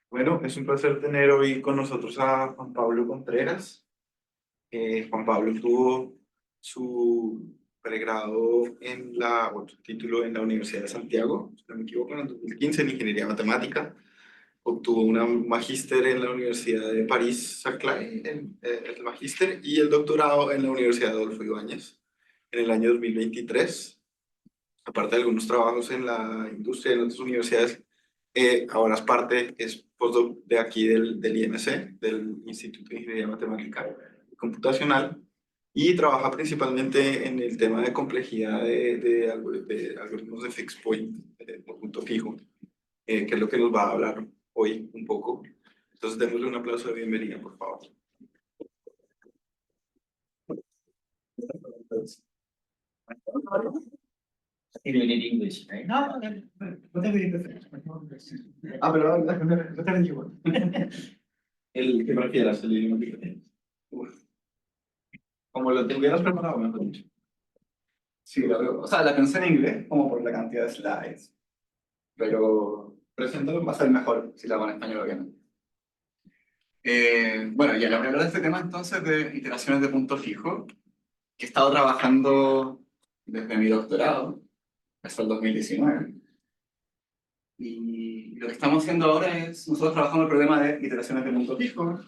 Bueno, es un placer tener hoy con nosotros a Juan Pablo Contreras. Juan Pablo tuvo su pregrado o su título en la Universidad de Santiago, si no me equivoco, en el 2015 en Ingeniería Matemática. Obtuvo un magíster en la Universidad de París-Saclay, el magíster, y el doctorado en la Universidad de Adolfo Ibáñez en el año 2023. Aparte de algunos trabajos en la industria en otras universidades, ahora es postdoc de aquí del IMC, del Instituto de Ingeniería Matemática y Computacional, y trabaja principalmente en el tema de complejidad de algoritmos de fixed point, por punto fijo, que es lo que nos va a hablar hoy un poco. Entonces, démosle un aplauso de bienvenida, por favor. You need English, right? No, whatever you prefer. Pero whatever you want. El que prefieras, el idioma que prefieras. Como lo tuvieras preparado, mejor dicho. Sí, o sea, la pensé en inglés, como por la cantidad de slides, pero presentarlo va a ser mejor si la hago en español que no. Bueno, ya le voy a hablar de este tema entonces de iteraciones de punto fijo, que he estado trabajando desde mi doctorado, hasta el 2019. Y lo que estamos haciendo ahora es, nosotros trabajamos el problema de iteraciones de punto fijo,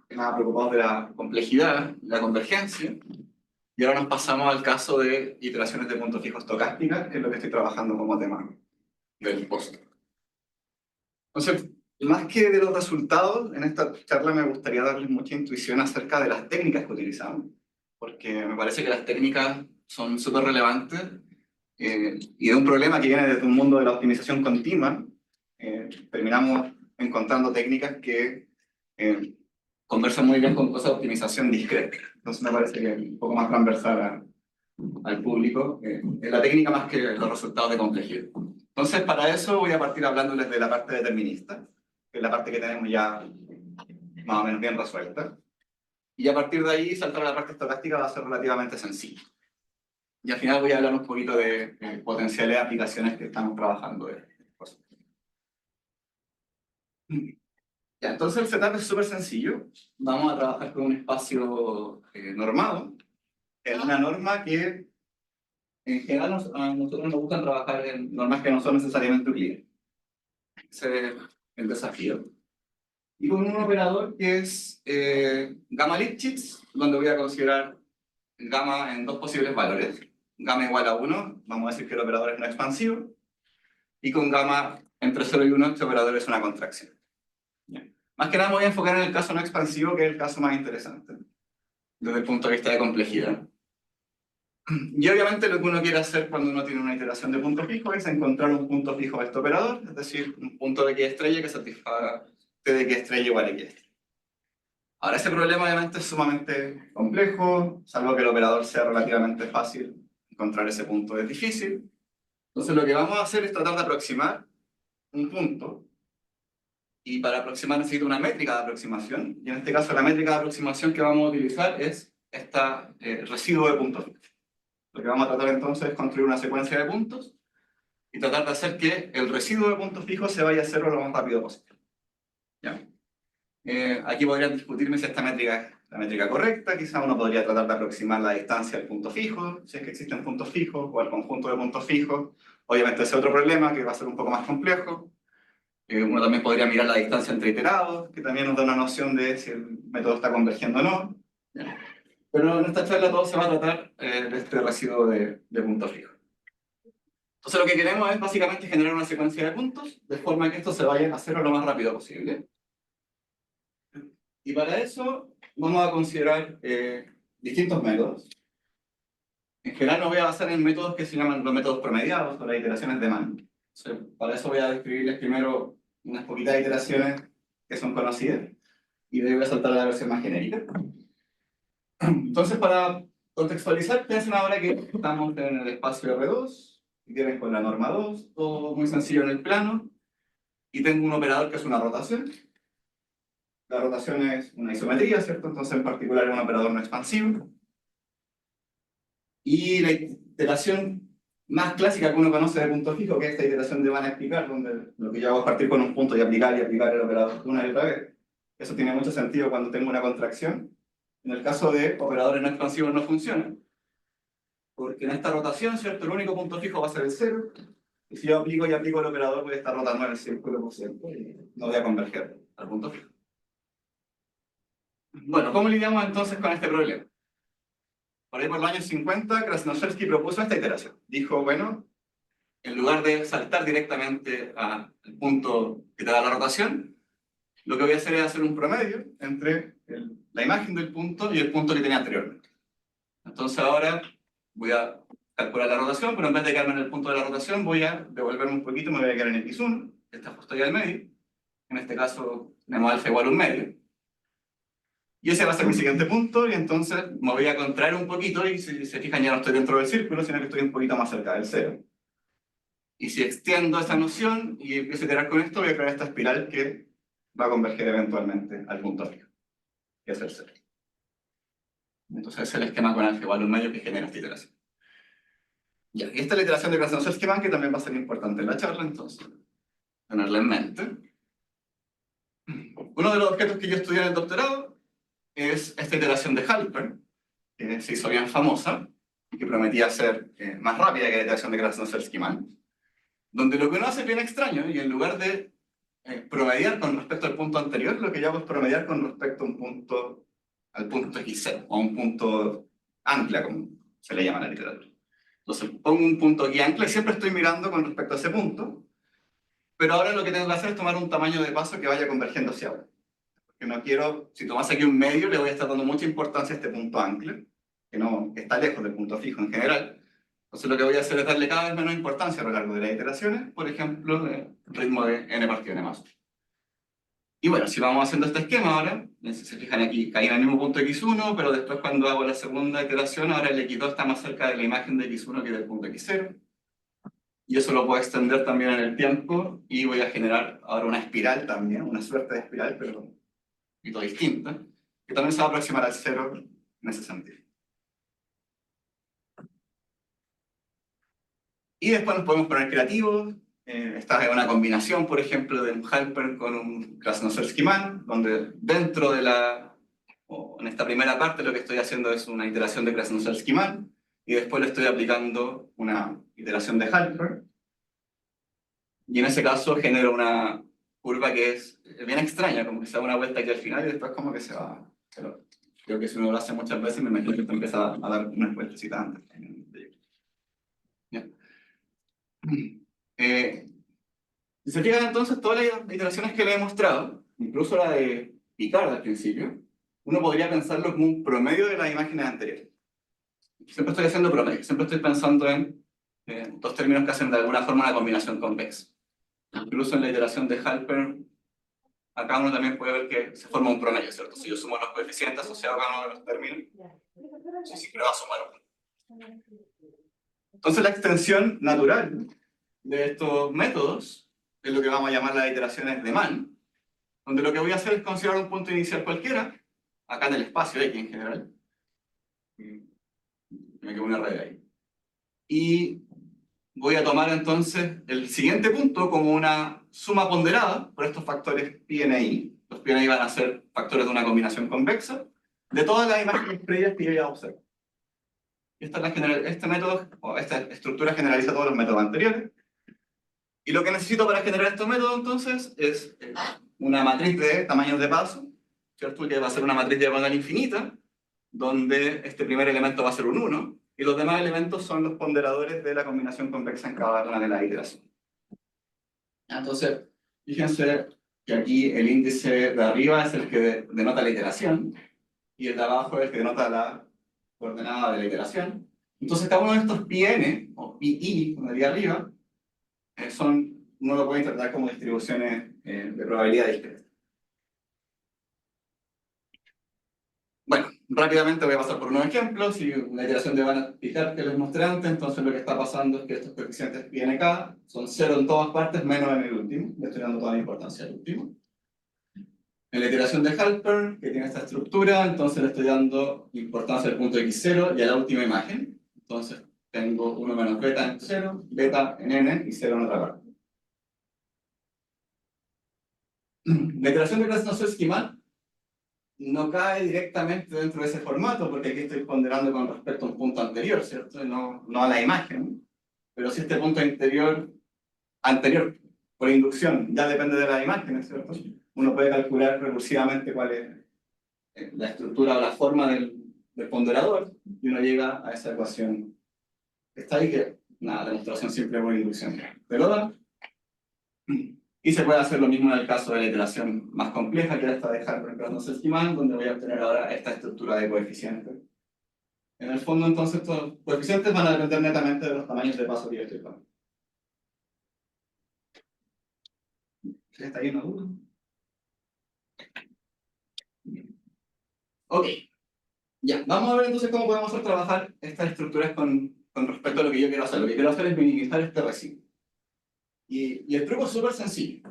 que nada preocupados de la complejidad, la convergencia, y ahora nos pasamos al caso de iteraciones de punto fijo estocásticas, que es lo que estoy trabajando como tema del post. Entonces, más que de los resultados, en esta charla me gustaría darles mucha intuición acerca de las técnicas que utilizamos, porque me parece que las técnicas son súper relevantes y de un problema que viene desde un mundo de la optimización continua, terminamos encontrando técnicas que conversan muy bien con cosas de optimización discreta. Entonces me parece que es un poco más transversal al público, es la técnica más que los resultados de complejidad. Entonces, para eso voy a partir hablándoles de la parte determinista, que es la parte que tenemos ya más o menos bien resuelta. Y a partir de ahí, saltar a la parte estocástica va a ser relativamente sencillo. Y al final voy a hablar un poquito de potenciales aplicaciones que estamos trabajando. Ya, entonces el setup es súper sencillo. Vamos a trabajar con un espacio normado, en una norma que en general a nosotros nos gusta trabajar en normas que no son necesariamente euclidianas. Ese es el desafío. Y con un operador que es gamma Lipschitz, donde voy a considerar gamma en dos posibles valores. Gamma igual a 1, vamos a decir que el operador es no expansivo. Y con gamma entre 0 y 1, este operador es una contracción. Bien. Más que nada me voy a enfocar en el caso no expansivo, que es el caso más interesante, desde el punto de vista de complejidad. Y obviamente lo que uno quiere hacer cuando uno tiene una iteración de punto fijo es encontrar un punto fijo de este operador, es decir, un punto de X estrella que satisfaga T de X estrella igual a X estrella. Ahora, ese problema obviamente es sumamente complejo, salvo que el operador sea relativamente fácil, encontrar ese punto es difícil. Entonces lo que vamos a hacer es tratar de aproximar un punto, y para aproximar necesito una métrica de aproximación, y en este caso la métrica de aproximación que vamos a utilizar es esta residuo de puntos fijos. Lo que vamos a tratar entonces es construir una secuencia de puntos y tratar de hacer que el residuo de puntos fijos se vaya a cero lo más rápido posible. ¿Ya? Aquí podrían discutirme si esta métrica es la métrica correcta, quizá uno podría tratar de aproximar la distancia al punto fijo, si es que existen puntos fijos, o al conjunto de puntos fijos. Obviamente ese es otro problema que va a ser un poco más complejo. Uno también podría mirar la distancia entre iterados, que también nos da una noción de si el método está convergiendo o no. ¿Ya? Pero en esta charla todo se va a tratar de este residuo de puntos fijos. Entonces lo que queremos es básicamente generar una secuencia de puntos, de forma que esto se vaya a cero lo más rápido posible. Y para eso vamos a considerar distintos métodos. En general me voy a basar en métodos que se llaman los métodos promediados o las iteraciones de Mann. Para eso voy a describirles primero unas poquitas iteraciones que son conocidas y de ahí voy a saltar a la versión más genérica. Entonces, para contextualizar, piensen ahora que estamos en el espacio R2 y tienen con la norma 2, todo muy sencillo en el plano, y tengo un operador que es una rotación. La rotación es una isometría, ¿cierto? Entonces, en particular, es un operador no expansivo. Y la iteración más clásica que uno conoce de punto fijo, que es esta iteración de van a explicar, donde lo que yo hago es partir con un punto y aplicar el operador una y otra vez. Eso tiene mucho sentido cuando tengo una contracción. En el caso de operadores no expansivos no funciona, porque en esta rotación, ¿cierto? El único punto fijo va a ser el 0, y si yo aplico y aplico el operador voy a estar rotando en el círculo por siempre, y no voy a converger al punto fijo. Bueno, ¿cómo lidiamos entonces con este problema? Por ahí por los años 50, Krasnozelski propuso esta iteración. Dijo, bueno, en lugar de saltar directamente al punto que te da la rotación, lo que voy a hacer es hacer un promedio entre la imagen del punto y el punto que tenía anteriormente. Entonces ahora voy a calcular la rotación, pero en vez de quedarme en el punto de la rotación, voy a devolverme un poquito, me voy a quedar en x1, que está justo ahí al medio. En este caso, tenemos alfa igual a un medio. Y ese va a ser mi siguiente punto, y entonces me voy a contraer un poquito, y si se fijan ya no estoy dentro del círculo, sino que estoy un poquito más cerca del 0. Y si extiendo esa noción y empiezo a iterar con esto, voy a crear esta espiral que va a converger eventualmente al punto fijo, que es el 0. Entonces es el esquema con alfa igual a un medio que genera esta iteración. Ya, y esta es la iteración de Krasnozelski-Mann, que también va a ser importante en la charla, entonces, tenerla en mente. Uno de los objetos que yo estudié en el doctorado es esta iteración de Halpern, que se hizo bien famosa, y que prometía ser más rápida que la iteración de Krasnozelski-Mann, donde lo que uno hace es bien extraño, y en lugar de promediar con respecto al punto anterior, lo que yo hago es promediar con respecto a un punto, al punto x0, o a un punto ancla, como se le llama en la literatura. Entonces pongo un punto aquí ancla y siempre estoy mirando con respecto a ese punto, pero ahora lo que tengo que hacer es tomar un tamaño de paso que vaya convergiendo hacia abajo. Porque no quiero, si tomas aquí un medio, le voy a estar dando mucha importancia a este punto ancla, que está lejos del punto fijo en general. Entonces lo que voy a hacer es darle cada vez menos importancia a lo largo de las iteraciones, por ejemplo, el ritmo de n partido n más 1. Y bueno, si vamos haciendo este esquema ahora, si se fijan aquí, caí en el mismo punto x1, pero después cuando hago la segunda iteración, ahora el x2 está más cerca de la imagen de x1 que del punto x0. Y eso lo puedo extender también en el tiempo, y voy a generar ahora una espiral también, una suerte de espiral, pero un poquito distinta, que también se va a aproximar al 0 en ese sentido. Y después nos podemos poner creativos. Esta es una combinación, por ejemplo, de un Halpern con un Krasnozelski-Mann, donde dentro de en esta primera parte lo que estoy haciendo es una iteración de Krasnozelski-Mann, y después le estoy aplicando una iteración de Halpern. Y en ese caso genero una curva que es bien extraña, como que se da una vuelta aquí al final y después como que se va. Pero creo que si uno lo hace muchas veces, me imagino que te empieza a dar unas vueltecitas antes. ¿Ya? Si se fijan entonces, todas las iteraciones que le he mostrado, incluso la de Picard al principio, uno podría pensarlo como un promedio de las imágenes anteriores. Siempre estoy haciendo promedio, siempre estoy pensando en dos términos que hacen de alguna forma una combinación convexa. Incluso en la iteración de Halpern, acá uno también puede ver que se forma un promedio, ¿cierto? Si yo sumo los coeficientes asociados a cada uno de los términos, siempre va a sumar uno. Entonces la extensión natural de estos métodos es lo que vamos a llamar las iteraciones de Mann, donde lo que voy a hacer es considerar un punto inicial cualquiera, acá en el espacio X en general, me quedo una red ahí, y voy a tomar entonces el siguiente punto como una suma ponderada por estos factores pi n i. Los pi n i van a ser factores de una combinación convexa de todas las imágenes previas que yo ya observo. Este método, o esta estructura generaliza todos los métodos anteriores. Y lo que necesito para generar estos métodos entonces es una matriz de tamaños de paso, ¿cierto? Que va a ser una matriz diagonal infinita, donde este primer elemento va a ser un 1, y los demás elementos son los ponderadores de la combinación convexa en cada una de las iteraciones. Entonces, fíjense que aquí el índice de arriba es el que denota la iteración, y el de abajo es el que denota la coordenada de la iteración. Entonces, cada uno de estos pi n, o pi i, como diría arriba, uno lo puede interpretar como distribuciones de probabilidad discreta. Bueno, rápidamente voy a pasar por unos ejemplos. Si la iteración de Van a Picard que les mostré antes, entonces lo que está pasando es que estos coeficientes pi n k son 0 en todas partes, menos en el último. Le estoy dando toda la importancia al último. En la iteración de Halpern, que tiene esta estructura, entonces le estoy dando importancia al punto x0 y a la última imagen. Entonces, tengo 1 menos beta en 0, beta en n y 0 en otra parte. La iteración de clase no soy esquimal no cae directamente dentro de ese formato, porque aquí estoy ponderando con respecto a un punto anterior, ¿cierto? No a la imagen. Pero si este punto anterior, por inducción, ya depende de las imágenes, ¿cierto? Uno puede calcular recursivamente cuál es la estructura o la forma del ponderador, y uno llega a esa ecuación que está ahí, que nada, demostración simple por inducción. Pero da. Y se puede hacer lo mismo en el caso de la iteración más compleja, que era esta de Harper-Kranz-Esquimal, donde voy a obtener ahora esta estructura de coeficientes. En el fondo, entonces, estos coeficientes van a depender netamente de los tamaños de paso que yo estoy tomando. ¿Está ahí una duda? Ok. Ya, vamos a ver entonces cómo podemos hacer trabajar estas estructuras con respecto a lo que yo quiero hacer. Lo que quiero hacer es minimizar este residuo. Y el truco es súper sencillo.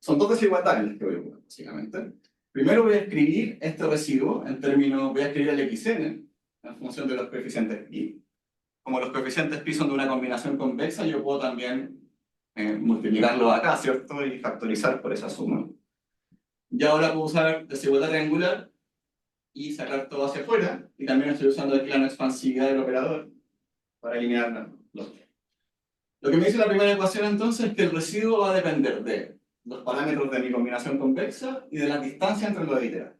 Son dos desigualdades las que voy a buscar, básicamente. Primero voy a escribir este residuo en términos, voy a escribir el xn en función de los coeficientes pi. Como los coeficientes pi son de una combinación convexa, yo puedo también multiplicarlo acá, ¿cierto? Y factorizar por esa suma. Y ahora puedo usar desigualdad triangular y sacar todo hacia afuera. Y también estoy usando aquí la no expansividad del operador para eliminar los tres. Lo que me dice la primera ecuación entonces es que el residuo va a depender de los parámetros de mi combinación convexa y de la distancia entre los iterados.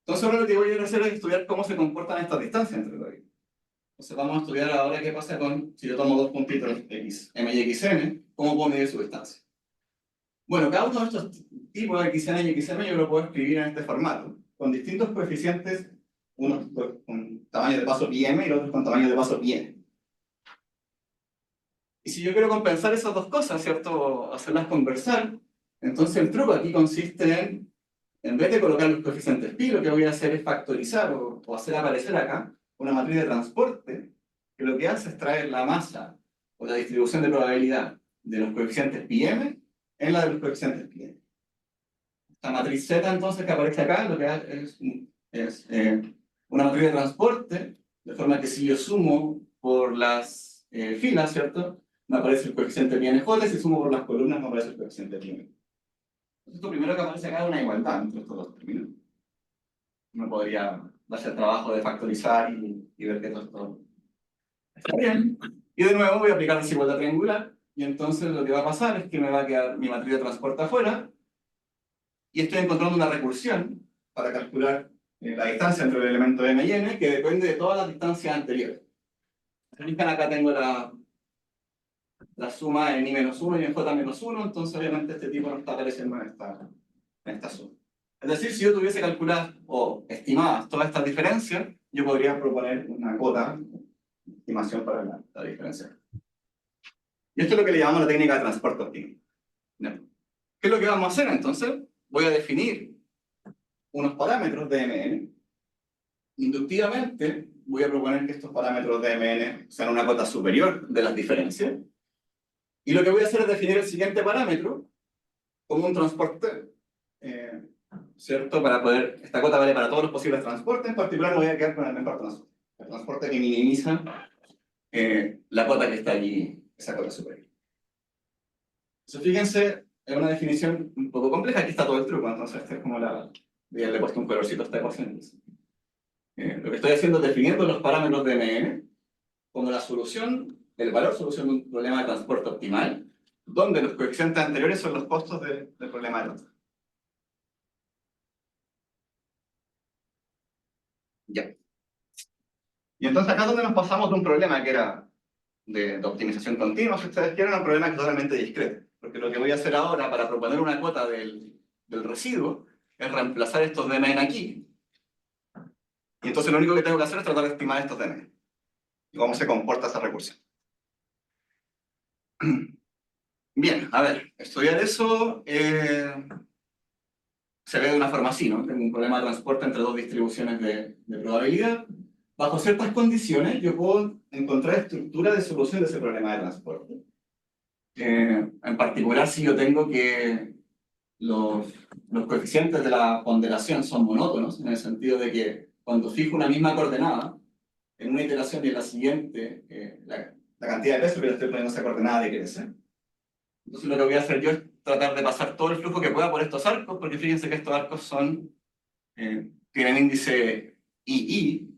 Entonces ahora lo que voy a hacer es estudiar cómo se comportan estas distancias entre los iterados. Entonces vamos a estudiar ahora qué pasa con, si yo tomo dos puntitos x, m y xn, cómo puedo medir su distancia. Bueno, cada uno de estos tipos de xn y xm yo lo puedo escribir en este formato, con distintos coeficientes, unos con tamaño de paso πm y los otros con tamaño de paso πn. Y si yo quiero compensar esas dos cosas, ¿cierto? Hacerlas conversar, entonces el truco aquí consiste en vez de colocar los coeficientes pi, lo que voy a hacer es factorizar o hacer aparecer acá una matriz de transporte que lo que hace es traer la masa o la distribución de probabilidad de los coeficientes πm en la de los coeficientes πn. Esta matriz Z entonces que aparece acá lo que hace es una matriz de transporte, de forma que si yo sumo por las filas, ¿cierto? Me aparece el coeficiente πnj, si sumo por las columnas me aparece el coeficiente πn. Esto primero que aparece acá es una igualdad entre estos dos términos. Uno podría darse el trabajo de factorizar y ver que todo esto está bien. Y de nuevo voy a aplicar desigualdad triangular, y entonces lo que va a pasar es que me va a quedar mi matriz de transporte afuera, y estoy encontrando una recursión para calcular la distancia entre el elemento m y n, que depende de todas las distancias anteriores. Si fijan, acá tengo la suma en i-1 y en j-1, entonces obviamente este tipo no está apareciendo en esta suma. Es decir, si yo tuviese calculadas o estimadas todas estas diferencias, yo podría proponer una cota de estimación para la diferencia. Y esto es lo que le llamamos la técnica de transporte óptimo. ¿Qué es lo que vamos a hacer entonces? Voy a definir unos parámetros de Mn. Inductivamente voy a proponer que estos parámetros de Mn sean una cota superior de las diferencias. Y lo que voy a hacer es definir el siguiente parámetro como un transporte, ¿cierto? Para poder, esta cota vale para todos los posibles transportes, en particular me voy a quedar con el mejor transporte. El transporte que minimiza la cota que está allí, esa cota superior. Entonces, fíjense, es una definición un poco compleja, aquí está todo el truco, entonces este es como le he puesto un colorcito a esta ecuación. Lo que estoy haciendo es definiendo los parámetros de Mn como la solución, el valor solución de un problema de transporte optimal, donde los coeficientes anteriores son los costos del problema de transporte. Ya. Y entonces acá es donde nos pasamos de un problema que era de optimización continua, si ustedes quieren, a un problema que es totalmente discreto. Porque lo que voy a hacer ahora para proponer una cuota del residuo es reemplazar estos dmn aquí. Y entonces lo único que tengo que hacer es tratar de estimar estos dmn. Y cómo se comporta esa recursión. Bien, a ver, estudiar eso se ve de una forma así, ¿no? Tengo un problema de transporte entre dos distribuciones de probabilidad. Bajo ciertas condiciones, yo puedo encontrar estructura de solución de ese problema de transporte. En particular, si yo tengo que los coeficientes de la ponderación son monótonos, en el sentido de que cuando fijo una misma coordenada, en una iteración y en la siguiente, la cantidad de peso que le estoy poniendo a esa coordenada decrece. Entonces lo que voy a hacer yo es tratar de pasar todo el flujo que pueda por estos arcos, porque fíjense que estos arcos tienen índice II,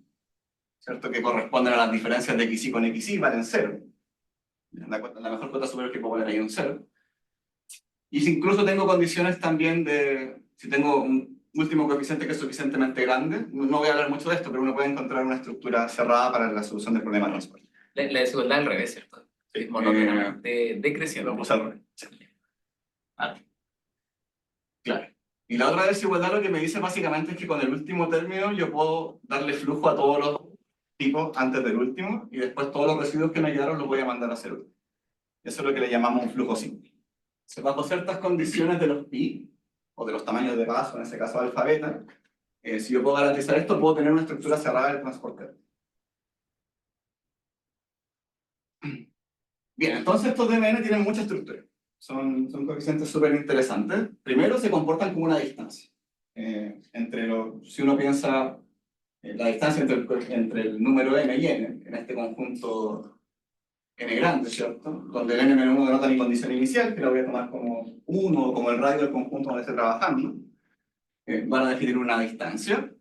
¿cierto? Que corresponden a las diferencias de XY con XY, valen 0. La mejor cuota superior que puedo poner ahí es un 0. Y si incluso tengo condiciones también de, si tengo un último coeficiente que es suficientemente grande, no voy a hablar mucho de esto, pero uno puede encontrar una estructura cerrada para la solución del problema de transporte. La desigualdad al revés, ¿cierto? Sí, Monótonamente decreciente. Lo puse al revés. Sí. Claro. Y la otra desigualdad lo que me dice básicamente es que con el último término yo puedo darle flujo a todos los tipos antes del último y después todos los residuos que me quedaron los voy a mandar a cero. Eso es lo que le llamamos un flujo simple. Bajo ciertas condiciones de los pi, o de los tamaños de paso, en ese caso alfa beta, si yo puedo garantizar esto, puedo tener una estructura cerrada del transporte. Bien, entonces estos DMN tienen mucha estructura. Son coeficientes súper interesantes. Primero, se comportan como una distancia. Si uno piensa la distancia entre el número m y n, en este conjunto n grande, ¿cierto? Donde el n-1 denota mi condición inicial, que la voy a tomar como 1 o como el radio del conjunto donde esté trabajando, van a definir una distancia.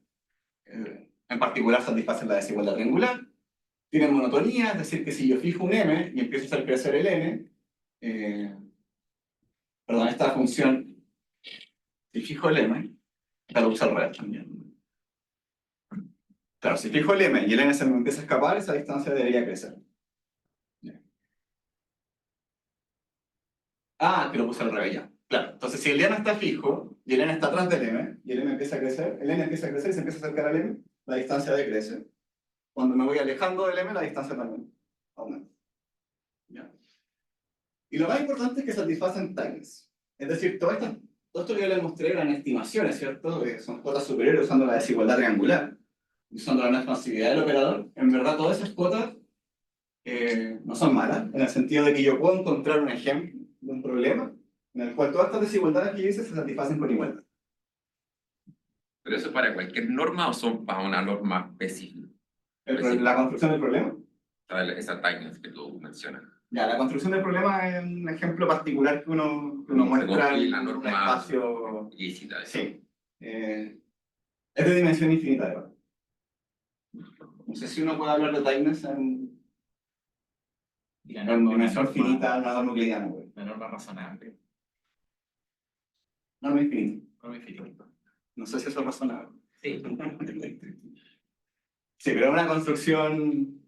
En particular, satisfacen la desigualdad triangular. Tienen monotonía, es decir, que si yo fijo un m y empiezo a hacer crecer el n, perdón, esta función, si fijo el m, la lo uso al revés también. Claro, si fijo el m y el n se me empieza a escapar, esa distancia debería crecer. Ah, que lo puse al revés ya. Claro, entonces si el n está fijo y el n está atrás del m, y el m empieza a crecer, el n empieza a crecer y se empieza a acercar al m, la distancia decrece. Cuando me voy alejando del m, la distancia también aumenta. ¿Ya? Y lo más importante es que satisfacen tightness. Es decir, todo esto que yo les mostré eran estimaciones, ¿cierto? Son cuotas superiores usando la desigualdad triangular, usando la no expansividad del operador. En verdad, todas esas cuotas no son malas, en el sentido de que yo puedo encontrar un ejemplo de un problema en el cual todas estas desigualdades que yo hice se satisfacen con igualdad. ¿Pero eso para cualquier norma o son para una norma específica? La construcción del problema. Esa tightness que tú mencionas. Ya, la construcción del problema es un ejemplo particular que uno muestra en la un norma espacio. Ilícita. Sí. Es de dimensión infinita, de verdad. No sé si uno puede hablar de tightness en dimensión finita, una norma euclidiana. La norma razonable. Norma infinita. Norma infinita. No sé si eso es razonable. Sí. Sí, pero es una construcción.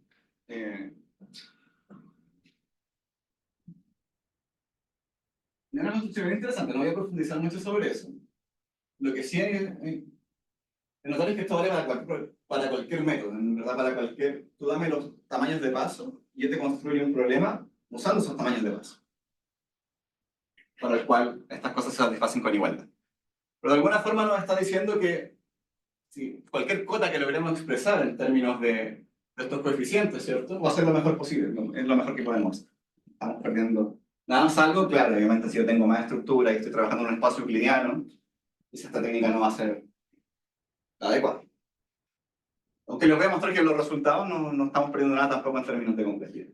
Es una construcción bien interesante, no voy a profundizar mucho sobre eso. Lo que sí es notar es que esto vale para cualquier método, en verdad para cualquier. Tú dame los tamaños de paso y yo te construyo un problema usando esos tamaños de paso, para el cual estas cosas se satisfacen con igualdad. Pero de alguna forma nos está diciendo que si cualquier cota que logremos expresar en términos de estos coeficientes, ¿cierto? Va a ser lo mejor posible, es lo mejor que podemos hacer. Estamos perdiendo. Nada más algo, claro, obviamente si yo tengo más estructura y estoy trabajando en un espacio euclidiano, esta técnica no va a ser la adecuada. Aunque les voy a mostrar que los resultados no estamos perdiendo nada tampoco en términos de complejidad.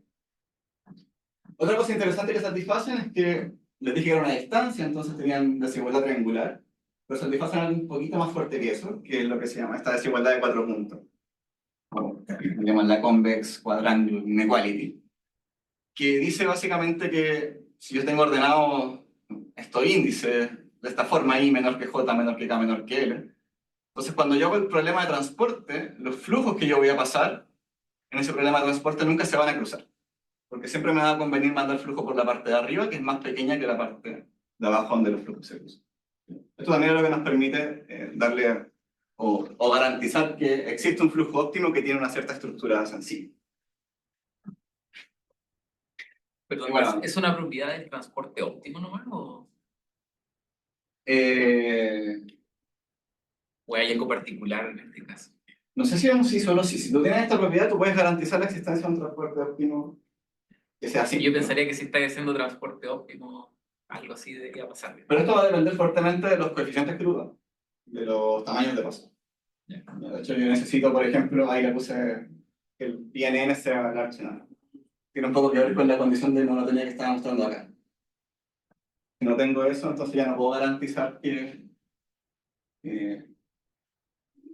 Otra cosa interesante que satisfacen es que les dije que era una distancia, entonces tenían desigualdad triangular, pero satisfacen algo un poquito más fuerte que eso, que es lo que se llama esta desigualdad de 4 puntos. Le llaman la convex quadrangle inequality, que dice básicamente que si yo tengo ordenado estos índices de esta forma, I menor que J menor que K menor que L, entonces cuando yo hago el problema de transporte, los flujos que yo voy a pasar en ese problema de transporte nunca se van a cruzar, porque siempre me va a convenir mandar flujo por la parte de arriba, que es más pequeña que la parte de abajo donde los flujos se cruzan. Esto también es lo que nos permite darle o garantizar que existe un flujo óptimo que tiene una cierta estructura sencilla. Perdón, bueno, ¿es una propiedad del transporte óptimo nomás o hay algo particular en este caso? No sé si es un sí solo sí. Si tú tienes esta propiedad, tú puedes garantizar la existencia de un transporte óptimo que sea así. Yo pensaría que si está haciendo transporte óptimo, algo así debería pasar. Pero esto va a depender fuertemente de los coeficientes que tú das, de los tamaños de paso. De hecho, yo necesito, por ejemplo, ahí le puse que el PNN sea large enough. Tiene un poco que ver con la condición de monotonía que estaba mostrando acá. Si no tengo eso, entonces ya no puedo garantizar que... en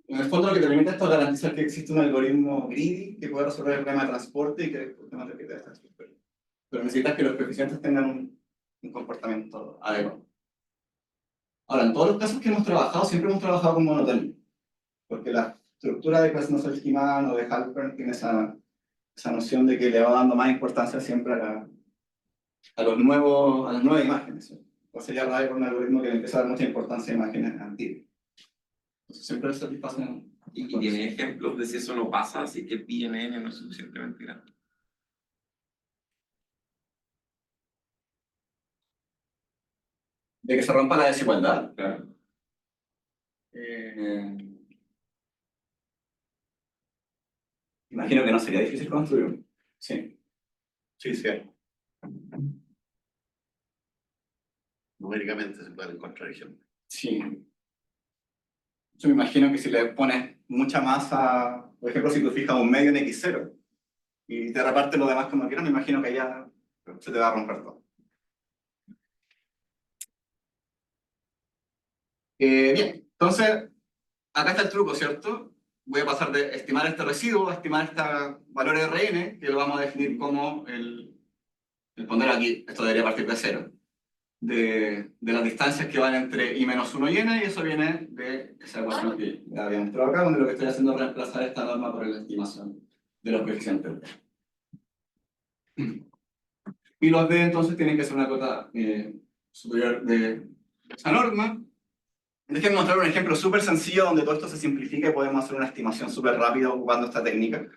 el fondo lo que te permite esto es garantizar que existe un algoritmo greedy que pueda resolver el problema de transporte y que el problema de transporte. Pero necesitas que los coeficientes tengan un comportamiento adecuado. Ahora, en todos los casos que hemos trabajado, siempre hemos trabajado con monotonía, porque la estructura de Krasnov-Schumann o de Halpern tiene esa noción de que le va dando más importancia siempre a las nuevas imágenes. ¿Sí? O sea, ya hay un algoritmo que le empieza a dar mucha importancia a imágenes antiguas. Entonces, siempre satisfacen. Y tiene ejemplos de si eso no pasa, si que el PNN no es suficientemente grande. De que se rompa la desigualdad. Claro. Imagino que no sería difícil construir. Sí. Sí, sí. Numéricamente se pueden encontrar ejemplos. Sí. Yo me imagino que si le pones mucha masa, por ejemplo, si tú fijas un medio en X0 y te repartes lo demás como quieras, me imagino que ya se te va a romper todo. Bien, entonces, acá está el truco, ¿cierto? Voy a pasar de estimar este residuo a estimar este valor Rn, que lo vamos a definir como el poner aquí, esto debería partir de cero, de las distancias que van entre i menos 1 y n, y eso viene de esa ecuación que ya había mostrado acá, donde lo que estoy haciendo es reemplazar esta norma por la estimación de los coeficientes. Y los d entonces tienen que ser una cota superior de esa norma. Déjenme mostrar un ejemplo súper sencillo donde todo esto se simplifica y podemos hacer una estimación súper rápida ocupando esta técnica,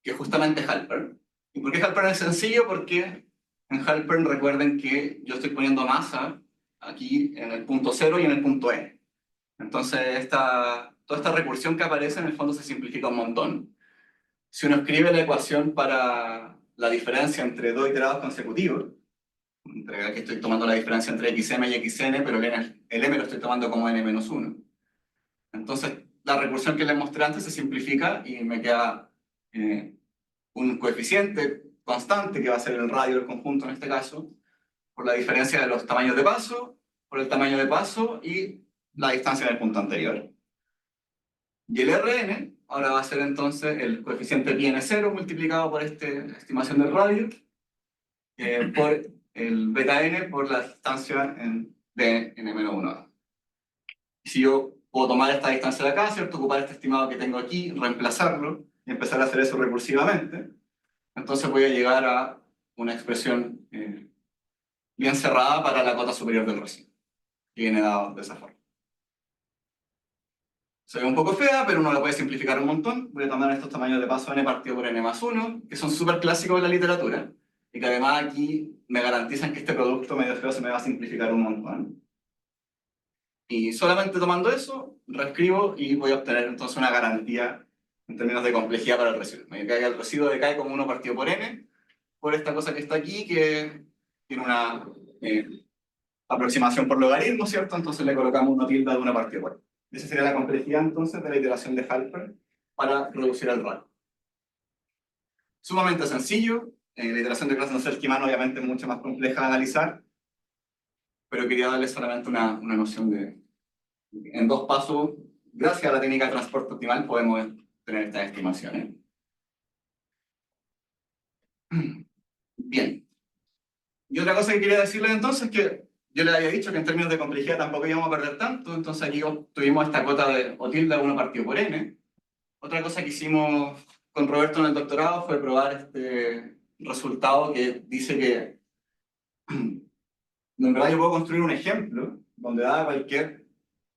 que es justamente Halpern. ¿Y por qué Halpern es sencillo? Porque en Halpern recuerden que yo estoy poniendo masa aquí en el punto 0 y en el punto n. Entonces toda esta recursión que aparece en el fondo se simplifica un montón. Si uno escribe la ecuación para la diferencia entre dos iterados consecutivos, aquí estoy tomando la diferencia entre xm y xn, pero el m lo estoy tomando como n-1. Entonces, la recursión que les mostré antes se simplifica y me queda un coeficiente constante, que va a ser el radio del conjunto en este caso, por la diferencia de los tamaños de paso, por el tamaño de paso y la distancia del punto anterior. Y el Rn ahora va a ser entonces el coeficiente pi n0 multiplicado por esta estimación del radio, por el beta n por la distancia de n-1. Si yo puedo tomar esta distancia de acá, ¿cierto? Ocupar este estimado que tengo aquí, reemplazarlo y empezar a hacer eso recursivamente, entonces voy a llegar a una expresión bien cerrada para la cota superior del residuo, que viene dado de esa forma. Se ve un poco fea, pero uno la puede simplificar un montón. Voy a tomar estos tamaños de paso n partido por n más 1, que son súper clásicos de la literatura, y que además aquí me garantizan que este producto medio feo se me va a simplificar un montón. Y solamente tomando eso, reescribo y voy a obtener entonces una garantía en términos de complejidad para el residuo. El residuo decae como 1 partido por n, por esta cosa que está aquí, que tiene una aproximación por logaritmo, ¿cierto? Entonces le colocamos 1 tilde de 1 partido por n. Esa sería la complejidad entonces de la iteración de Halpern para reducir el radio. Sumamente sencillo. La iteración de Krasnov-Schumann obviamente es mucho más compleja de analizar, pero quería darles solamente una noción de... En 2 pasos, gracias a la técnica de transporte optimal, podemos tener estas estimaciones. Bien. Y otra cosa que quería decirles entonces es que yo les había dicho que en términos de complejidad tampoco íbamos a perder tanto, entonces aquí obtuvimos esta cota de O tilde 1 partido por n. Otra cosa que hicimos con Roberto en el doctorado fue probar este resultado que dice que en verdad yo puedo construir un ejemplo donde dada cualquier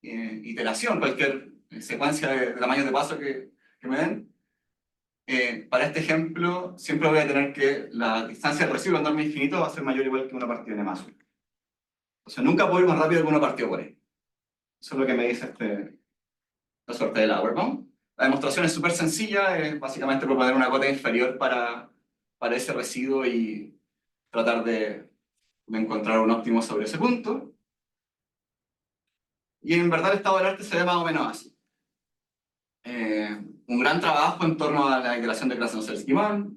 iteración, cualquier secuencia de tamaños de paso que me den, para este ejemplo siempre voy a tener que la distancia del residuo en norma infinito va a ser mayor o igual que 1 partido n más 1. O sea, nunca puedo ir más rápido que 1 partido por n. Eso es lo que me dice la suerte del Auerbach. La demostración es súper sencilla, es básicamente proponer una cota inferior para ese residuo y tratar de encontrar un óptimo sobre ese punto. Y en verdad el estado del arte se ve más o menos así. un gran trabajo en torno a la iteración de Krasnov-Selský-Mann.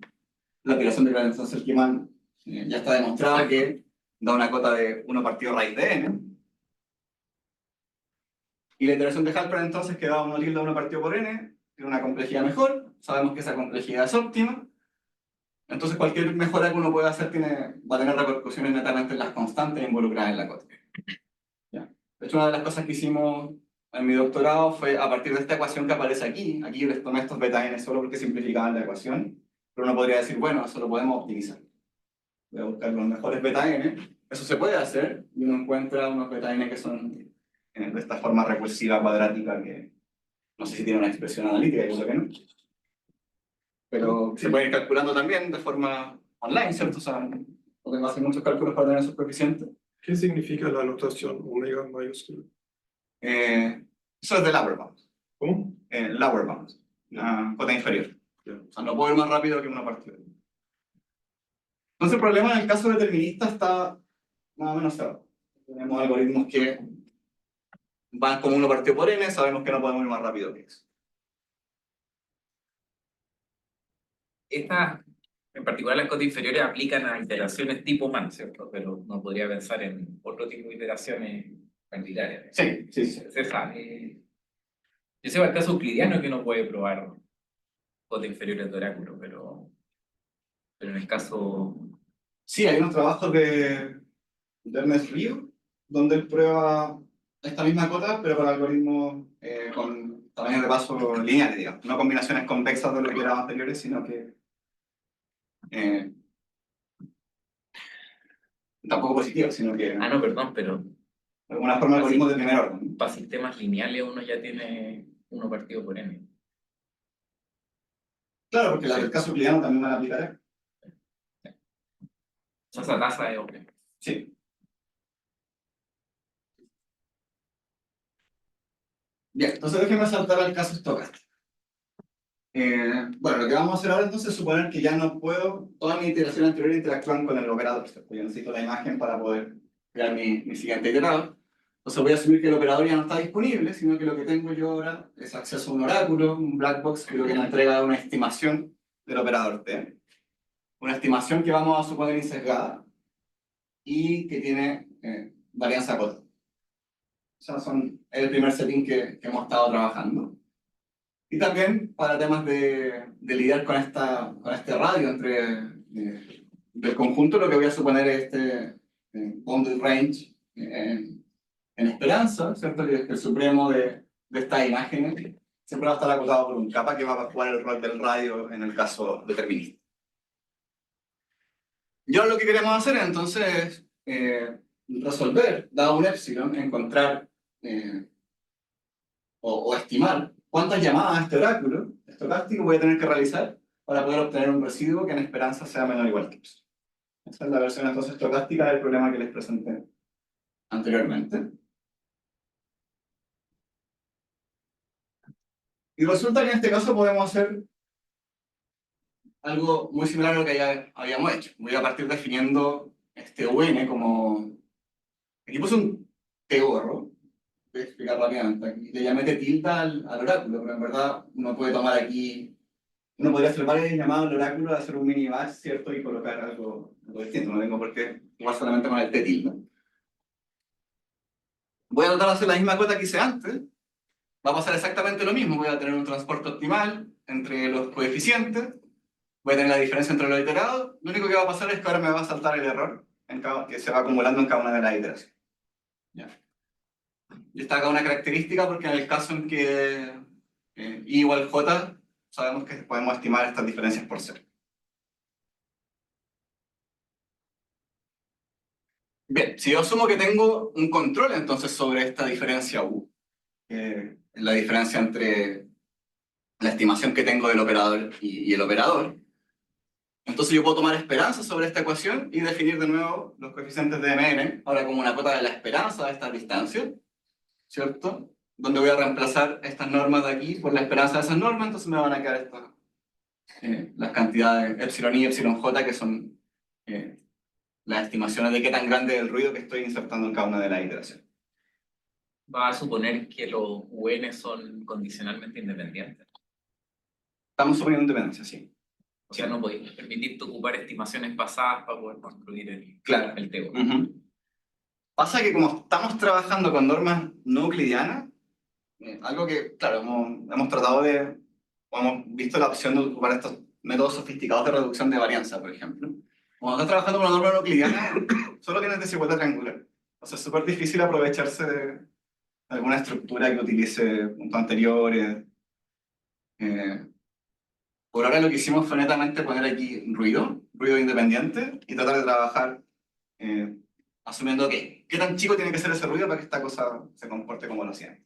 La iteración de Krasnov-Selský-Mann ya está demostrado que da una cota de 1 partido raíz de n. Y la iteración de Halpern entonces que da 1 tilde 1 partido por n, tiene una complejidad mejor, sabemos que esa complejidad es óptima, entonces cualquier mejora que uno pueda hacer va a tener repercusiones netamente en las constantes involucradas en la cota. ¿Ya? De hecho, una de las cosas que hicimos en mi doctorado fue a partir de esta ecuación que aparece aquí yo les tomé estos beta n solo porque simplificaban la ecuación, pero uno podría decir, bueno, eso lo podemos optimizar. Voy a buscar los mejores beta n, eso se puede hacer, y uno encuentra unos beta n que son de esta forma recursiva cuadrática que no sé si tiene una expresión analítica, yo creo que no. Pero se puede ir calculando también de forma online, ¿cierto? O sea, no tengo que hacer muchos cálculos para tener esos coeficientes. ¿Qué significa la notación omega mayúscula? Eso es de lower bound. ¿Cómo? Lower bound, una cota inferior. Ya. O sea, no puedo ir más rápido que 1 partido. Entonces el problema en el caso determinista está más o menos cerrado. Tenemos algoritmos que van como 1 partido por n, sabemos que no podemos ir más rápido que eso. Estas, en particular las cotas inferiores, aplican a iteraciones tipo Mann, ¿cierto? Pero no podría pensar en otro tipo de iteraciones arbitrarias. Sí. Se sabe. Yo sé el caso euclidiano que uno puede probar cotas inferiores de oráculo, pero en el caso... Sí, hay unos trabajos de Ernest Río, donde él prueba esta misma cota, pero para algoritmos con tamaños de paso lineales, digamos. No combinaciones convexas de lo que eran anteriores, sino que tampoco positivas, sino que Ah, no, perdón, pero de alguna forma algoritmos de primer orden. para sistemas lineales uno ya tiene 1 partido por n. Claro, porque las del caso euclidiano también van a aplicar. O sea, esa tasa es obvia. Sí. Bien, entonces déjenme saltar al caso estocástico. Bueno, lo que vamos a hacer ahora entonces es suponer que ya no puedo, toda mi iteración anterior interactúan con el operador, ¿cierto? Yo necesito la imagen para poder crear mi siguiente iterador. Entonces voy a asumir que el operador ya no está disponible, sino que lo que tengo yo ahora es acceso a un oráculo, un black box, que lo que me entrega una estimación del operador T. Una estimación que vamos a suponer insesgada y que tiene varianza corta. O sea, es el primer setting que hemos estado trabajando. Y también para temas de lidiar con este radio del conjunto, lo que voy a suponer es este bounded range en esperanza, ¿cierto? Que el supremo de estas imágenes siempre va a estar acotado por un capa que va a jugar el rol del radio en el caso determinista. Y ahora lo que queremos hacer entonces es resolver, dado un epsilon, encontrar o estimar cuántas llamadas a este oráculo estocástico voy a tener que realizar para poder obtener un residuo que en esperanza sea menor o igual que epsilon. Esa es la versión entonces estocástica del problema que les presenté anteriormente. Y resulta que en este caso podemos hacer algo muy similar a lo que ya habíamos hecho. Voy a partir definiendo este UN como... Aquí puse un T gorro, voy a explicar rápidamente. Aquí le llamé T tilde al oráculo, pero en verdad uno puede tomar aquí... Uno podría hacer varias llamadas al oráculo, hacer un mini batch, ¿cierto? Y colocar algo distinto. No tengo por qué jugar solamente con el T tilde. Voy a tratar de hacer la misma cosa que hice antes. Va a pasar exactamente lo mismo. Voy a tener un transporte optimal entre los coeficientes. Voy a tener la diferencia entre los iterados. Lo único que va a pasar es que ahora me va a saltar el error que se va acumulando en cada una de las iteraciones. ¿Ya? Y está acá una característica porque en el caso en que I igual J, sabemos que podemos estimar estas diferencias por C. Bien, si yo asumo que tengo un control entonces sobre esta diferencia U, la diferencia entre la estimación que tengo del operador y el operador, entonces yo puedo tomar esperanza sobre esta ecuación y definir de nuevo los coeficientes de Mn, ahora como una cota de la esperanza de esta distancia, ¿cierto? Donde voy a reemplazar estas normas de aquí por la esperanza de esas normas, entonces me van a quedar las cantidades epsilon i y epsilon j, que son las estimaciones de qué tan grande es el ruido que estoy insertando en cada una de las iteraciones. va a suponer que los UN son condicionalmente independientes. Estamos suponiendo independencia, sí. O sea, no podéis permitirte ocupar estimaciones pasadas para poder construir Claro. el TEO. Ujú. Pasa que como estamos trabajando con normas no euclidianas, algo que, claro, hemos tratado de, o hemos visto la opción de ocupar estos métodos sofisticados de reducción de varianza, por ejemplo. Cuando estás trabajando con una norma no euclidiana, solo tienes desigualdad triangular. O sea, es súper difícil aprovecharse de alguna estructura que utilice puntos anteriores. Eh, por ahora lo que hicimos fue netamente poner aquí ruido independiente, y tratar de trabajar eh, asumiendo que qué tan chico tiene que ser ese ruido para que esta cosa se comporte como lo hacía.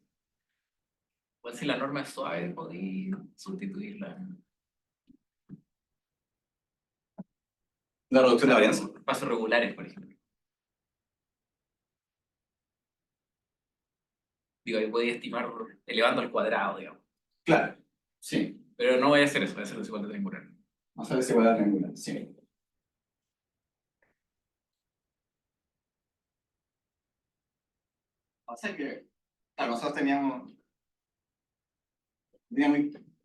Pues si la norma es suave, podéis sustituirla. La reducción de varianza. Pasos regulares, por ejemplo. Digo, ahí podéis estimar elevando al cuadrado, digamos. Claro, sí. Pero no voy a hacer eso, voy a hacer desigualdad triangular. Vamos a ver desigualdad triangular, sí. Pasa que, claro, nosotros teníamos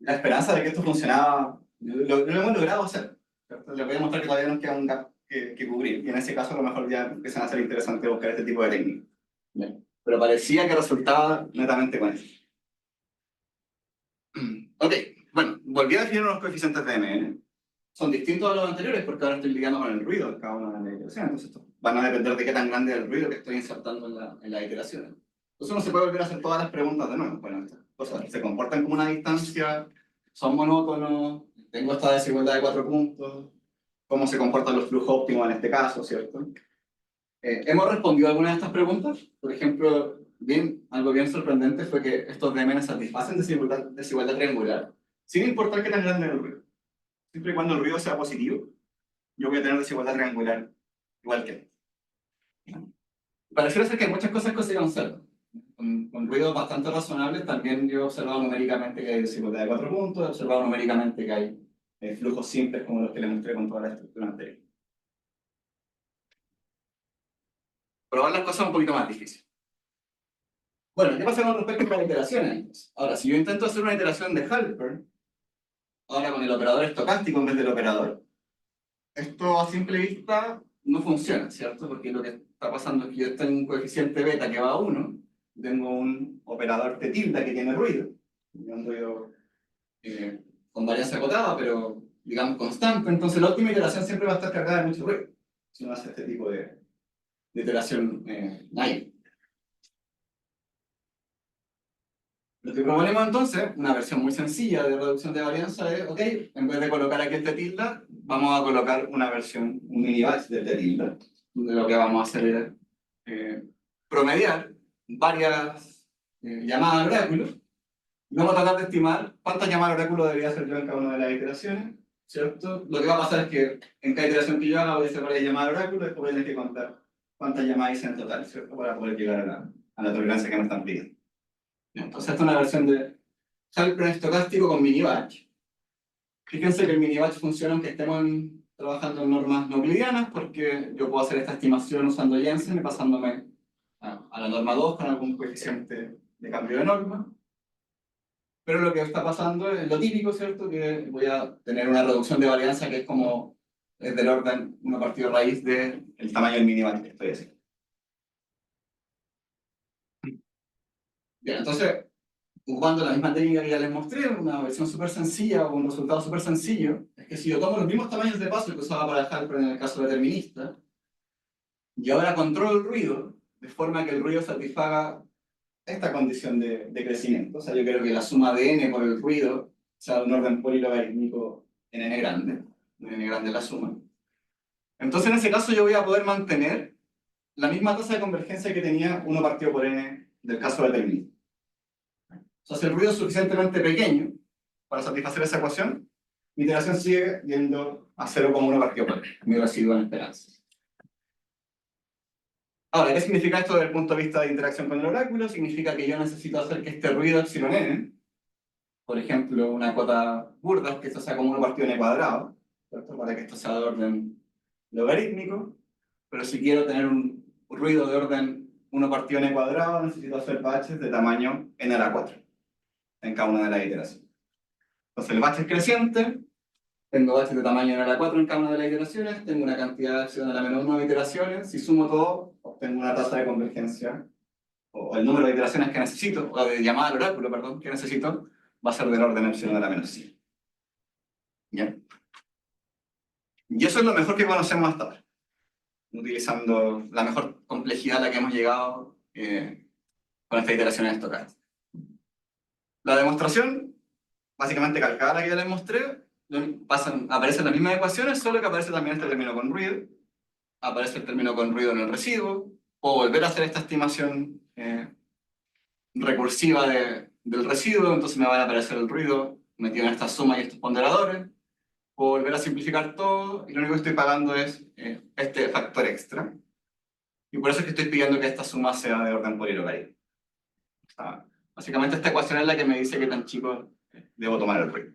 la esperanza de que esto funcionaba. Lo hemos logrado hacer, ¿cierto? Les voy a mostrar que todavía nos queda un gap que cubrir, y en ese caso a lo mejor ya empiezan a ser interesante buscar este tipo de técnicas. Bien. Pero parecía que resultaba netamente con eso. Ok, bueno, volví a definir unos coeficientes de MN. Son distintos a los anteriores porque ahora estoy lidiando con el ruido de cada una de las iteraciones. Entonces, estos van a depender de qué tan grande es el ruido que estoy insertando en la iteración. Entonces, no se puede volver a hacer todas las preguntas de nuevo. Bueno, estas cosas se comportan como una distancia, son monótonos, tengo esta desigualdad de 4 puntos, cómo se comportan los flujos óptimos en este caso, ¿cierto? ¿Hemos respondido a algunas de estas preguntas? Por ejemplo, algo bien sorprendente fue que estos DMN satisfacen desigualdad triangular, sin importar qué tan grande es el ruido. Siempre y cuando el ruido sea positivo, yo voy a tener desigualdad triangular igual que él. Pareciera ser que hay muchas cosas que se conservan. Con ruidos bastante razonables, también yo he observado numéricamente que hay desigualdad de 4 puntos, he observado numéricamente que hay flujos simples como los que les mostré con toda la estructura anterior. Probar las cosas es un poquito más difícil. Bueno, ¿qué pasa con respecto a las iteraciones? Ahora, si yo intento hacer una iteración de Halpern, ahora con el operador estocástico en vez del operador, esto a simple vista no funciona, ¿cierto? Porque lo que está pasando es que yo tengo un coeficiente beta que va a 1, tengo un operador T tilde que tiene ruido, un ruido con varianza acotada, pero digamos constante, entonces la última iteración siempre va a estar cargada de mucho ruido, si uno hace este tipo de iteración naive. Lo que proponemos entonces, una versión muy sencilla de reducción de varianza es, ok, en vez de colocar aquí el T tilde, vamos a colocar una versión, un mini batch del T tilde, donde lo que vamos a hacer es promediar varias llamadas al oráculo, y vamos a tratar de estimar cuántas llamadas al oráculo debería hacer yo en cada una de las iteraciones, ¿cierto? Lo que va a pasar es que en cada iteración que yo haga voy a hacer varias llamadas al oráculo, después voy a tener que contar cuántas llamadas hice en total, ¿cierto? Para poder llegar a la tolerancia que me están pidiendo. Entonces, esta es una versión de Halpern estocástico con mini batch. Fíjense que el mini batch funciona aunque estemos trabajando en normas no euclidianas, porque yo puedo hacer esta estimación usando Jensen y pasándome a la norma 2 con algún coeficiente de cambio de norma. Pero lo que está pasando es lo típico, ¿cierto? Que voy a tener una reducción de varianza que es del orden 1 partido raíz del tamaño del mini batch que estoy haciendo. Bien, entonces, ocupando la misma técnica que ya les mostré, una versión súper sencilla o un resultado súper sencillo, es que si yo tomo los mismos tamaños de paso que usaba para Halpern en el caso determinista, y ahora controlo el ruido, de forma que el ruido satisfaga esta condición de crecimiento, o sea, yo quiero que la suma de n por el ruido sea de un orden polilogarítmico en n grande es la suma. Entonces, en ese caso, yo voy a poder mantener la misma tasa de convergencia que tenía 1 partido por n del caso determinista. O sea, si el ruido es suficientemente pequeño para satisfacer esa ecuación, mi iteración sigue yendo a 0,1 partido por mi residuo en esperanza. Ahora, ¿qué significa esto desde el punto de vista de interacción con el oráculo? Significa que yo necesito hacer que este ruido epsilon n, por ejemplo, una cota burda, que esto sea como 1 partido n cuadrado, ¿cierto? Para que esto sea de orden logarítmico, pero si quiero tener un ruido de orden 1 partido n cuadrado, necesito hacer batches de tamaño n a la 4 en cada una de las iteraciones. Entonces el batch es creciente, tengo batches de tamaño n a la 4 en cada una de las iteraciones, tengo una cantidad de epsilon a la menos 9 iteraciones, si sumo todo, obtengo una tasa de convergencia, o el número de iteraciones que necesito, o de llamada al oráculo, perdón, que necesito, va a ser del orden epsilon a la menos 100. ¿Ya? Y eso es lo mejor que conocemos hasta ahora, utilizando la mejor complejidad a la que hemos llegado con estas iteraciones estocásticas. La demostración, básicamente calcada la que ya les mostré, aparecen las mismas ecuaciones, solo que aparece también este término con ruido, aparece el término con ruido en el residuo, puedo volver a hacer esta estimación recursiva del residuo, entonces me va a aparecer el ruido metido en esta suma y estos ponderadores, puedo volver a simplificar todo, y lo único que estoy pagando es este factor extra, y por eso es que estoy pidiendo que esta suma sea de orden polilogaritmo. Básicamente esta ecuación es la que me dice qué tan chico debo tomar el ruido.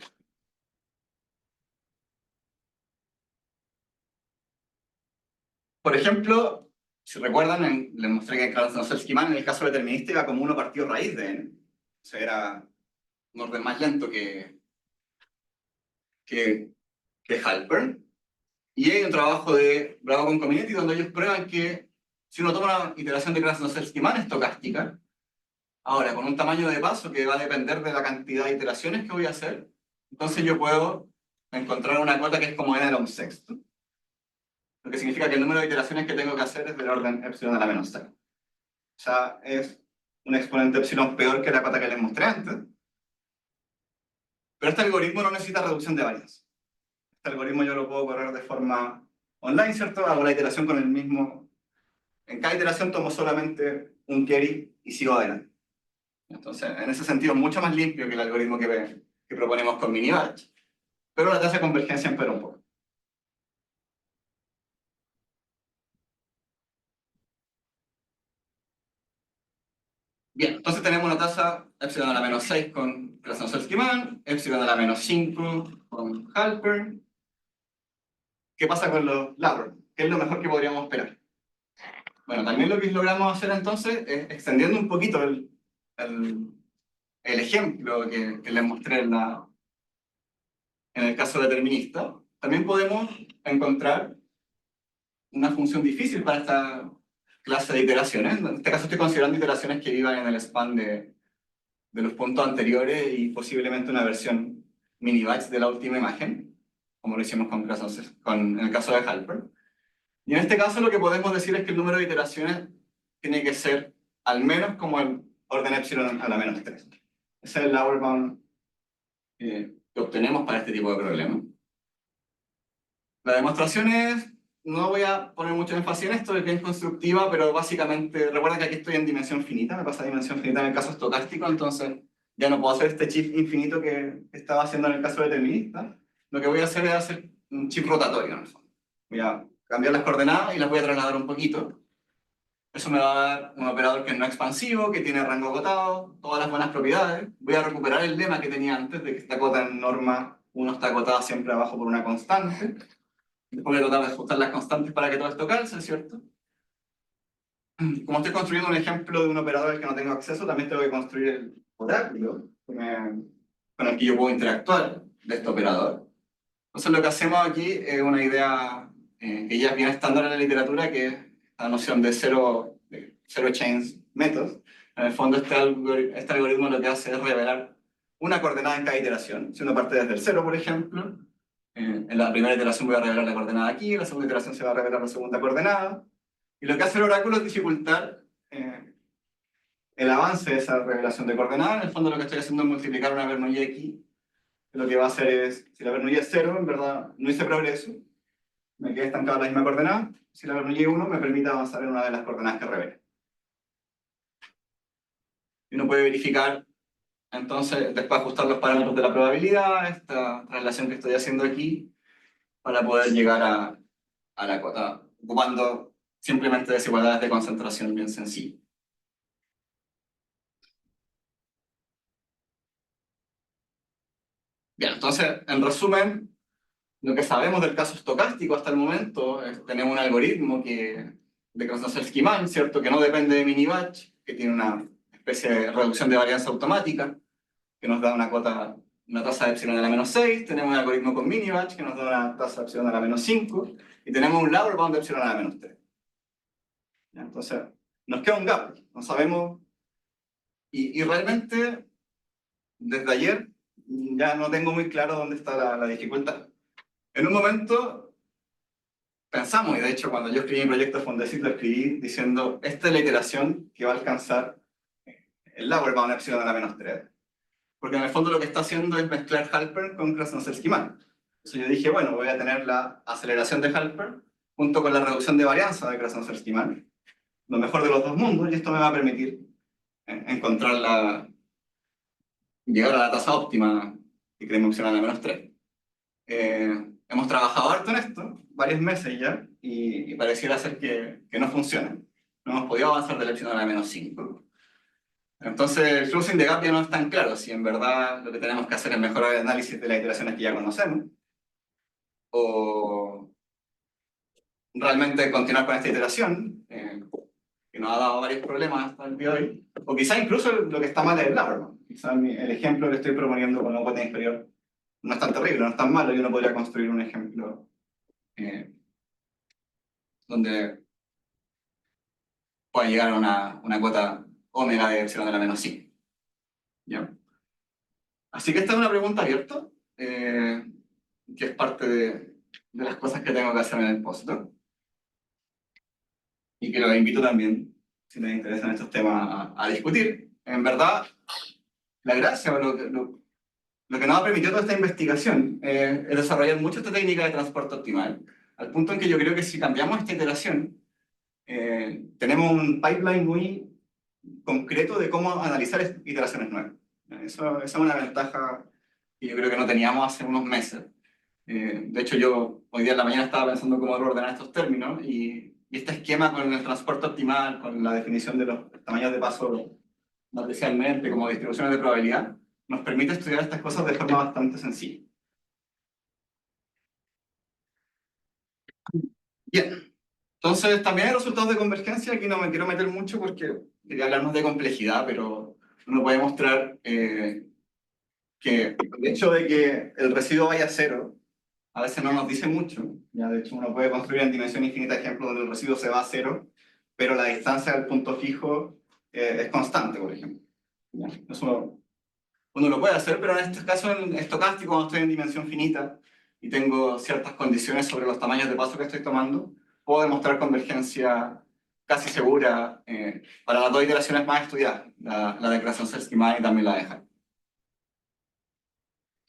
Por ejemplo, si recuerdan, les mostré que en Krasnodębski-Mann, en el caso determinista, iba como 1 partido raíz de n. O sea, era un orden más lento que Halpern. Y hay un trabajo de Bravo con Cominetti donde ellos prueban que si uno toma una iteración de Krasnodębski-Mann estocástica, ahora con un tamaño de paso que va a depender de la cantidad de iteraciones que voy a hacer, entonces yo puedo encontrar una cota que es como n a la 1/6. Lo que significa que el número de iteraciones que tengo que hacer es del orden epsilon a la menos 6. O sea, es un exponente epsilon peor que la cota que les mostré antes. Pero este algoritmo no necesita reducción de varianza. Este algoritmo yo lo puedo correr de forma online, ¿cierto? Hago la iteración con el mismo... En cada iteración tomo solamente un query y sigo adelante. Entonces, en ese sentido, es mucho más limpio que el algoritmo que proponemos con minibatch, pero la tasa de convergencia empeora un poco. Bien, entonces tenemos una tasa epsilon a la menos 6 con Krasnodębski-Mann, epsilon a la menos 5 con Halpern. ¿Qué pasa con los Lagrange? ¿Qué es lo mejor que podríamos esperar? Bueno, también lo que logramos hacer entonces es extendiendo un poquito el ejemplo que les mostré en el caso determinista. También podemos encontrar una función difícil para esta clase de iteraciones. En este caso estoy considerando iteraciones que vivan en el span de los puntos anteriores y posiblemente una versión mini batch de la última imagen, como lo hicimos en el caso de Halpern. Y en este caso lo que podemos decir es que el número de iteraciones tiene que ser al menos como el orden epsilon a la menos 3. Ese es el lower bound que obtenemos para este tipo de problemas. La demostración es... No voy a poner mucho énfasis en esto, es bien constructiva, pero básicamente, recuerda que aquí estoy en dimensión finita, me pasa a dimensión finita en el caso estocástico, entonces ya no puedo hacer este chip infinito que estaba haciendo en el caso determinista. Lo que voy a hacer es hacer un chip rotatorio, en el fondo. Voy a cambiar las coordenadas y las voy a trasladar un poquito. Eso me va a dar un operador que es no expansivo, que tiene rango acotado, todas las buenas propiedades. Voy a recuperar el lema que tenía antes, de que esta cota en norma 1 está acotada siempre abajo por una constante. Después voy a tratar de ajustar las constantes para que todo esto calce, ¿cierto? Como estoy construyendo un ejemplo de un operador al que no tengo acceso, también tengo que construir el oráculo con el que yo puedo interactuar de este operador. Entonces lo que hacemos aquí es una idea que ya es bien estándar en la literatura, que es la noción de zero chains methods. En el fondo este algoritmo lo que hace es revelar una coordenada en cada iteración. Si uno parte desde el 0, por ejemplo, en la primera iteración voy a revelar la coordenada aquí, en la segunda iteración se va a revelar la segunda coordenada. Y lo que hace el oráculo es dificultar el avance de esa revelación de coordenadas. En el fondo lo que estoy haciendo es multiplicar una Bernoulli aquí. Lo que va a hacer es, si la Bernoulli es 0, en verdad no hice progreso, me quedé estancado en la misma coordenada. Si la Bernoulli es 1, me permite avanzar en una de las coordenadas que revele. Y uno puede verificar, entonces, después ajustar los parámetros de la probabilidad, esta relación que estoy haciendo aquí, para poder llegar a la cota, ocupando simplemente desigualdades de concentración bien sencillas. Bien, entonces, en resumen, lo que sabemos del caso estocástico hasta el momento es tenemos un algoritmo que de Krasnodębski-Mann, ¿cierto? Que no depende de mini-batch, que tiene una especie de reducción de varianza automática, que nos da una tasa de epsilon a la -6, tenemos un algoritmo con mini-batch que nos da una tasa de epsilon a la -5, y tenemos un lower bound de epsilon a la -3. ¿Ya? Entonces, nos queda un gap, no sabemos, y realmente, desde ayer, ya no tengo muy claro dónde está la dificultad. En un momento pensamos, y de hecho cuando yo escribí mi proyecto de Fondesit lo escribí diciendo, esta es la iteración que va a alcanzar el lower bound epsilon a la -3. Porque en el fondo lo que está haciendo es mezclar Halpern con Krasnodębski-Mann. Entonces yo dije, bueno, voy a tener la aceleración de Halpern junto con la reducción de varianza de Krasnodębski-Mann, lo mejor de los dos mundos, y esto me va a permitir encontrar llegar a la tasa óptima que queremos epsilon a la -3. Hemos trabajado harto en esto, varios meses ya, y pareciera ser que no funciona. No hemos podido avanzar del epsilon a la -5. Entonces, el closing de gap ya no es tan claro si en verdad lo que tenemos que hacer es mejorar el análisis de las iteraciones que ya conocemos, o realmente continuar con esta iteración, que nos ha dado varios problemas hasta el día de hoy, o quizá incluso lo que está mal es el Lowerman. Quizá el ejemplo que estoy proponiendo con la cuota inferior no es tan terrible, no es tan malo, y uno podría construir un ejemplo donde pueda llegar a una cuota omega de epsilon a la -5. ¿Ya? Así que esta es una pregunta abierta, que es parte de las cosas que tengo que hacer en el postdoc. Y que los invito también, si les interesan estos temas, a discutir. En verdad, la gracia, o lo que nos ha permitido toda esta investigación, es desarrollar mucho esta técnica de transporte optimal, al punto en que yo creo que si cambiamos esta iteración, tenemos un pipeline muy concreto de cómo analizar iteraciones nuevas. Esa es una ventaja que yo creo que no teníamos hace unos meses. De hecho, yo hoy día en la mañana estaba pensando cómo ordenar estos términos, y este esquema con el transporte optimal, con la definición de los tamaños de paso matricialmente como distribuciones de probabilidad, nos permite estudiar estas cosas de forma bastante sencilla. Bien, entonces también hay resultados de convergencia. Aquí no me quiero meter mucho porque quería hablarnos de complejidad, pero uno puede mostrar que el hecho de que el residuo vaya a cero a veces no nos dice mucho. Ya, de hecho, uno puede construir en dimensión infinita ejemplos donde el residuo se va a cero, pero la distancia del punto fijo es constante, por ejemplo. ¿Ya? Eso uno lo puede hacer, pero en este caso, en estocástico, cuando estoy en dimensión finita y tengo ciertas condiciones sobre los tamaños de paso que estoy tomando, puedo demostrar convergencia casi segura para las dos iteraciones más estudiadas, la de Krasnodębski-Mann y también la de Halpern.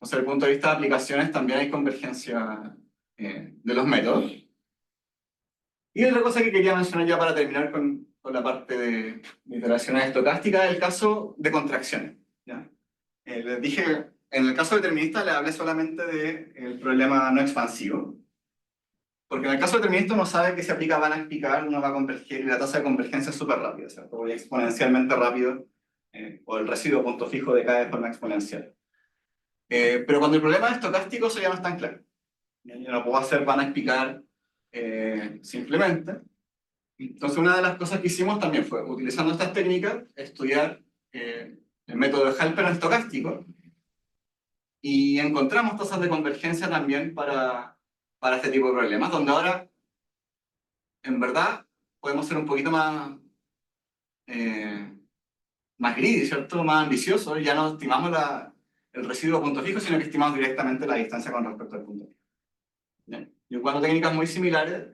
Entonces, desde el punto de vista de aplicaciones, también hay convergencia de los métodos. Y otra cosa que quería mencionar ya para terminar con la parte de iteraciones estocásticas es el caso de contracciones. ¿Ya? Les dije, en el caso determinista le hablé solamente del problema no expansivo, porque en el caso determinista uno sabe que si aplica Banach Picard uno va a converger y la tasa de convergencia es súper rápida, ¿cierto? Voy exponencialmente rápido, o el residuo punto fijo decae de forma exponencial. Pero cuando el problema es estocástico, eso ya no es tan claro. Yo no puedo hacer Banach Picard simplemente. Entonces, una de las cosas que hicimos también fue, utilizando estas técnicas, estudiar el método de Halpern estocástico, y encontramos tasas de convergencia también para este tipo de problemas, donde ahora, en verdad, podemos ser un poquito más greedy, ¿cierto? Más ambiciosos. Ya no estimamos el residuo punto fijo, sino que estimamos directamente la distancia con respecto al punto fijo. ¿Bien? Y en cuanto a técnicas muy similares,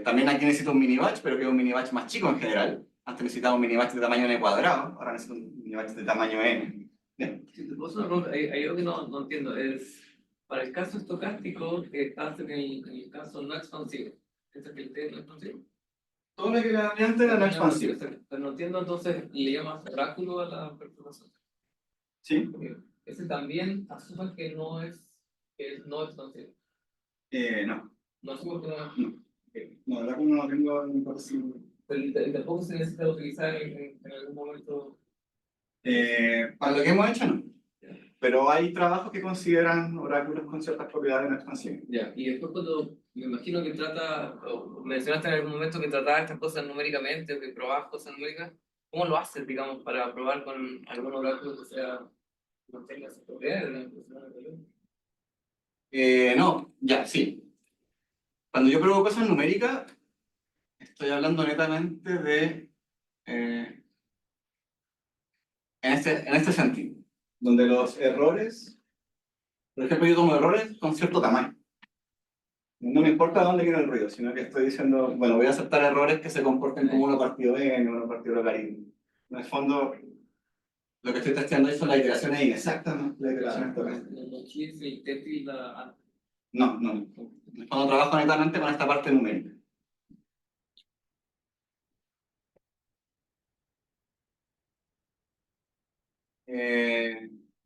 también aquí necesito un mini-batch, pero que es un mini-batch más chico en general. Antes necesitaba un mini-batch de tamaño n cuadrado, ahora necesito un mini-batch de tamaño n. Bien. Si te puedo hacer una pregunta, hay algo que no entiendo. Para el caso estocástico, hace que en el caso no expansivo. ¿Es el T no expansivo? Todo lo que le hablé antes era no expansivo. Pero no entiendo, entonces, ¿le llamas oráculo a la perturbación? Sí. Porque ese también asume que es no expansivo. No. No asumo que no. No, el oráculo no lo tengo en posible. Pero tampoco se necesita utilizar en algún momento. Para lo que hemos hecho, no. pero hay trabajos que consideran oráculos con ciertas propiedades no expansivas. Ya, y después cuando me imagino que mencionaste en algún momento que trataba estas cosas numéricamente, que probabas cosas numéricas, ¿cómo lo haces, digamos, para probar con algún oráculo que sea, no tenga esas propiedades? No, ya, sí. Cuando yo pruebo cosas numéricas, estoy hablando netamente de en este sentido, donde los errores, por ejemplo, yo tomo errores con cierto tamaño. No me importa dónde viene el ruido, sino que estoy diciendo, bueno, voy a aceptar errores que se comporten como uno partido n, uno partido logaritmo. En el fondo, lo que estoy testeando ahí son las iteraciones inexactas, ¿no? Las iteraciones estocásticas. No, no. En el fondo trabajo netamente con esta parte numérica.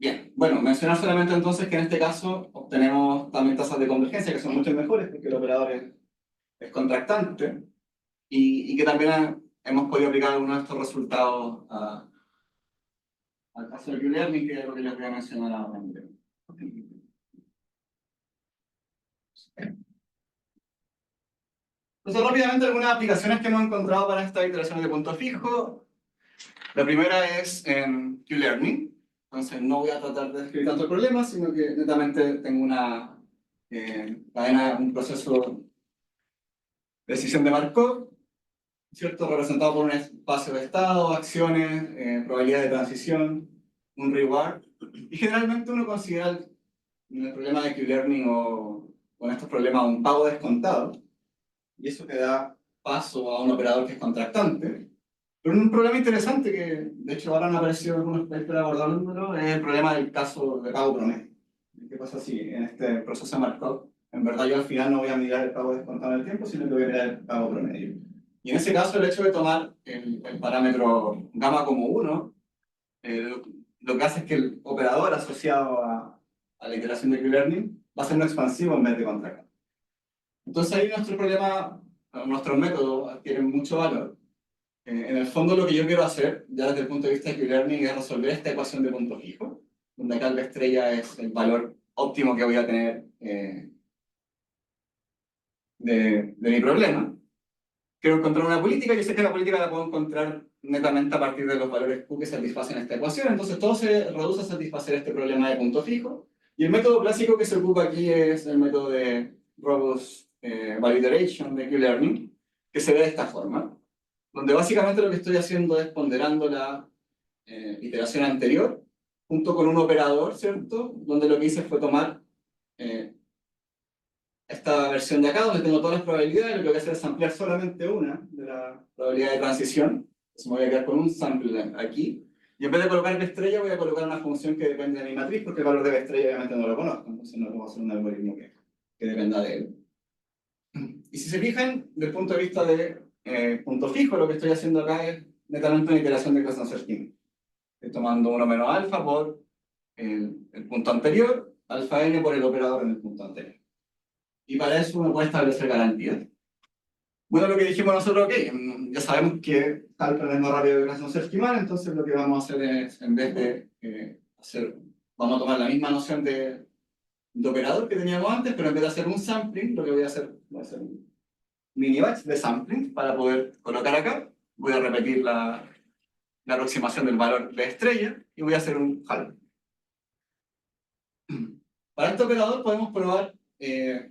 Bien, bueno, mencionar solamente entonces que en este caso obtenemos también tasas de convergencia que son mucho mejores porque el operador es contractante y que también hemos podido aplicar algunos de estos resultados al caso de Q-Learning, que es lo que les voy a mencionar ahora. Entonces, rápidamente, algunas aplicaciones que hemos encontrado para estas iteraciones de punto fijo. La primera es en Q-Learning. Entonces, no voy a tratar de describir tanto el problema, sino que netamente tengo una cadena, un proceso de decisión de Markov, ¿cierto? Representado por un espacio de estado, acciones, probabilidad de transición, un reward. Y generalmente uno considera en el problema de Q-Learning o en estos problemas un pago descontado, y eso te da paso a un operador que es contractante. Pero un problema interesante que, de hecho, ahora han aparecido algunos papers abordándolo, es el problema del caso de pago promedio. ¿Qué pasa si en este proceso de Markov, en verdad yo al final no voy a mirar el pago descontado en el tiempo, sino que voy a mirar el pago promedio? Y en ese caso, el hecho de tomar el parámetro gamma como 1, lo que hace es que el operador asociado a la iteración de Q-Learning va a ser no expansivo en vez de contractante. Entonces ahí nuestro problema, nuestros métodos adquieren mucho valor. En el fondo lo que yo quiero hacer, ya desde el punto de vista de Q-Learning, es resolver esta ecuación de punto fijo, donde acá la estrella es el valor óptimo que voy a tener de mi problema. Quiero encontrar una política, yo sé que la política la puedo encontrar netamente a partir de los valores Q que satisfacen esta ecuación, entonces todo se reduce a satisfacer este problema de punto fijo. Y el método clásico que se ocupa aquí es el método de Robust Value Iteration de Q-Learning, que se ve de esta forma, donde básicamente lo que estoy haciendo es ponderando la iteración anterior junto con un operador, ¿cierto? Donde lo que hice fue tomar esta versión de acá, donde tengo todas las probabilidades, lo que voy a hacer es ampliar solamente una de la probabilidad de transición. Entonces me voy a quedar con un sample aquí, y en vez de colocar B estrella voy a colocar una función que depende de mi matriz, porque el valor de B estrella obviamente no lo conozco, entonces no puedo hacer un algoritmo que dependa de él. Y si se fijan, desde el punto de vista de punto fijo, lo que estoy haciendo acá es netamente una iteración de Krasnow-Serkin. Estoy tomando 1 menos alfa por el punto anterior, alfa n por el operador en el punto anterior. Y para eso uno puede establecer garantías. Bueno, lo que dijimos nosotros, ok, ya sabemos que Halpern es más rápido que Krasnow-Serkin, entonces lo que vamos a hacer es, en vez de vamos a tomar la misma noción de operador que teníamos antes, pero en vez de hacer un sampling, lo que voy a hacer un mini batch de sampling para poder colocar acá. Voy a repetir la aproximación del valor de estrella y voy a hacer un Halpern. Para este operador podemos probar que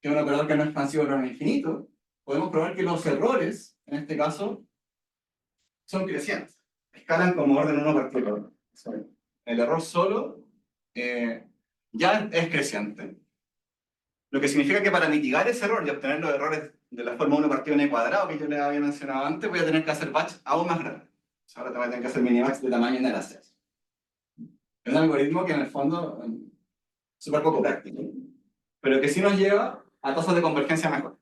es un operador que no es expansivo pero no infinito. Podemos probar que los errores, en este caso, son crecientes. Escalan como orden 1 partido 1. El error solo ya es creciente. Lo que significa que para mitigar ese error y obtener los errores de la forma 1 partido n cuadrado que yo les había mencionado antes, voy a tener que hacer batch aún más grande. Ahora te voy a tener que hacer minibatch de tamaño n a la 6. Es un algoritmo que en el fondo es súper poco práctico, pero que sí nos lleva a tasas de convergencia mejor.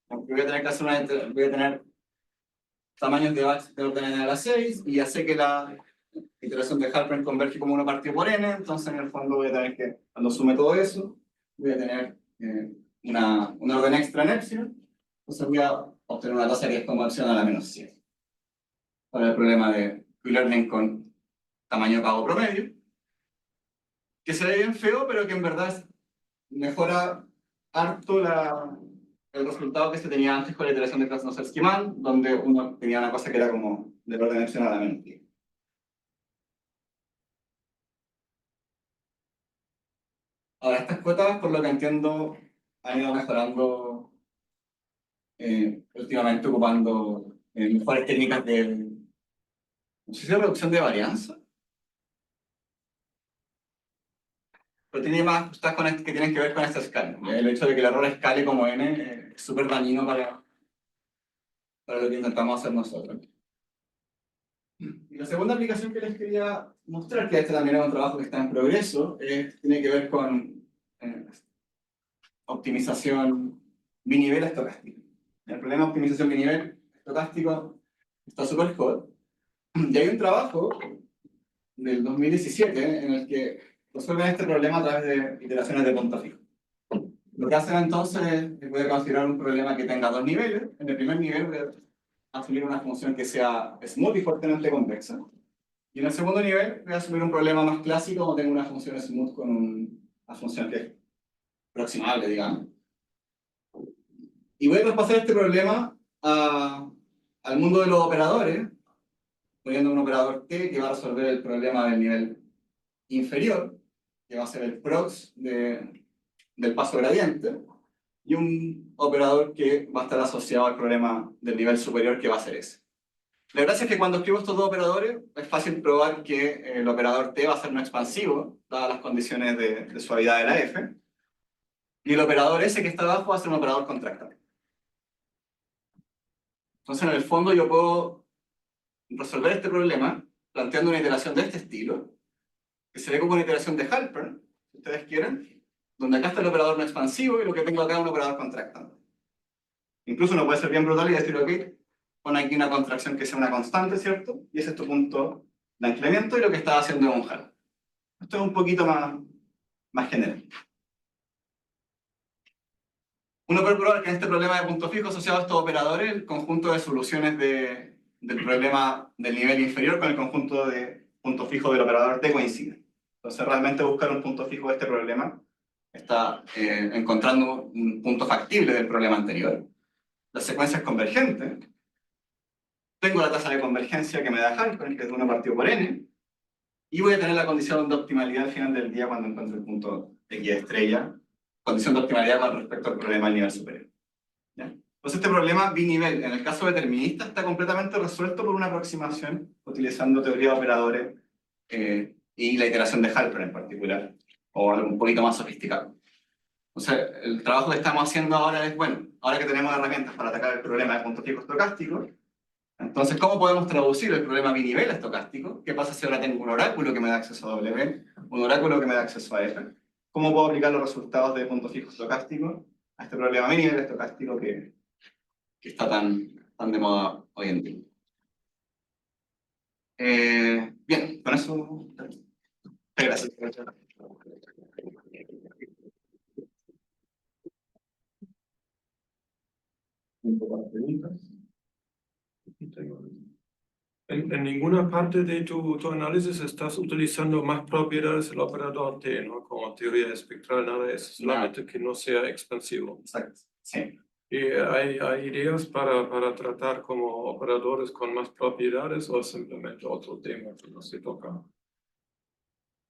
Porque voy a tener que hacer voy a tener tamaños de batch de orden n a la 6 y ya sé que la iteración de Halpern converge como 1 partido por n, entonces en el fondo voy a tener que, cuando sume todo eso, voy a tener un orden extra en epsilon, entonces voy a obtener una tasa que es como epsilon a la menos 100 para el problema de Q-Learning con tamaño de pago promedio. que se ve bien feo, pero que en verdad mejora harto el resultado que se tenía antes con la iteración de Krasnodar-Schiemann, donde uno tenía una cosa que era como del orden extremadamente. Ahora, estas cuotas, por lo que entiendo, han ido mejorando últimamente ocupando mejores técnicas de, no sé si de reducción de varianza, pero tiene más cosas que tienen que ver con esta escala. El hecho de que el error escale como n es súper dañino para lo que intentamos hacer nosotros. Y la segunda aplicación que les quería mostrar, que este también es un trabajo que está en progreso, tiene que ver con optimización binivel estocástica. El problema de optimización binivel estocástico está súper hot. Y hay un trabajo del 2017 en el que resuelven este problema a través de iteraciones de punto fijo. Lo que hacen entonces es voy a considerar un problema que tenga dos niveles. En el primer nivel voy a asumir una función que sea smooth y fuertemente convexa. Y en el segundo nivel voy a asumir un problema más clásico donde tengo una función smooth con una función que es aproximable, digamos. Y voy a traspasar este problema al mundo de los operadores, poniendo un operador T que va a resolver el problema del nivel inferior, que va a ser el prox del paso gradiente, y un operador que va a estar asociado al problema del nivel superior, que va a ser ese. La gracia es que cuando escribo estos dos operadores, es fácil probar que el operador T va a ser no expansivo, dadas las condiciones de suavidad de la F, y el operador S que está abajo va a ser un operador contractable. Entonces, en el fondo, yo puedo resolver este problema planteando una iteración de este estilo, que se ve como una iteración de Halpern, si ustedes quieren, donde acá está el operador no expansivo y lo que tengo acá es un operador contractante. Incluso uno puede ser bien brutal y decir, ok, pon aquí una contracción que sea una constante, ¿cierto? Y ese es tu punto de anclamiento y lo que estaba haciendo es un Halpern. Esto es un poquito más general. Uno puede probar que en este problema de punto fijo asociado a estos operadores, el conjunto de soluciones del problema del nivel inferior con el conjunto de punto fijo del operador T coincide. Entonces, realmente buscar un punto fijo de este problema está encontrando un punto factible del problema anterior. La secuencia es convergente. Tengo la tasa de convergencia que me da Halpern, que es 1 partido por n, y voy a tener la condición de optimalidad al final del día cuando encuentre el punto de X estrella, condición de optimalidad con respecto al problema del nivel superior. ¿Ya? Entonces este problema binivel, en el caso determinista, está completamente resuelto por una aproximación utilizando teoría de operadores y la iteración de Halpern en particular, o algo un poquito más sofisticado. O sea, el trabajo que estamos haciendo ahora es, bueno, ahora que tenemos herramientas para atacar el problema de punto fijo estocástico, entonces, ¿cómo podemos traducir el problema binivel estocástico? ¿Qué pasa si ahora tengo un oráculo que me da acceso a W, un oráculo que me da acceso a F? ¿Cómo puedo aplicar los resultados de punto fijo estocástico a este problema binivel estocástico que está tan de moda hoy en día? Bien, con eso... Gracias. Un poco de preguntas. En ninguna parte de tu análisis estás utilizando más propiedades del operador T, ¿no? Como teoría espectral, nada de eso, solamente que no sea expansivo. Exacto, sí. ¿Y hay ideas para tratar como operadores con más propiedades o simplemente otro tema que no se toca?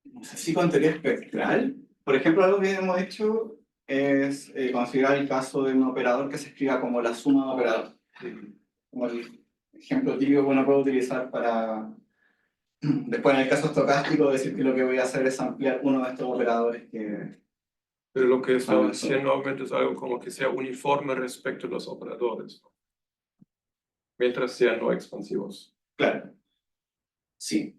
No sé si con teoría espectral. Por ejemplo, algo que hemos hecho es considerar el caso de un operador que se escriba como la suma de operadores. Como el ejemplo típico que uno puede utilizar para, después en el caso estocástico, decir que lo que voy a hacer es ampliar uno de estos operadores que... Pero lo que está Ah, diciendo obviamente es algo como que sea uniforme respecto a los operadores, ¿no? Mientras sean no expansivos. Claro, sí.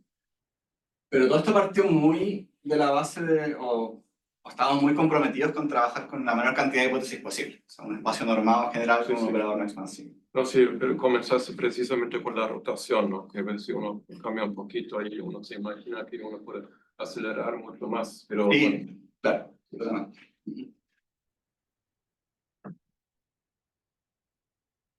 Pero todo esto partió muy de la base de, o estábamos muy comprometidos con trabajar con la menor cantidad de hipótesis posible. O sea, un espacio normado general con un operador no expansivo. No, sí, pero comenzaste precisamente con la rotación, ¿no? Que si uno cambia un poquito ahí, uno se imagina que uno puede acelerar mucho más, pero... Sí, bueno. claro, totalmente.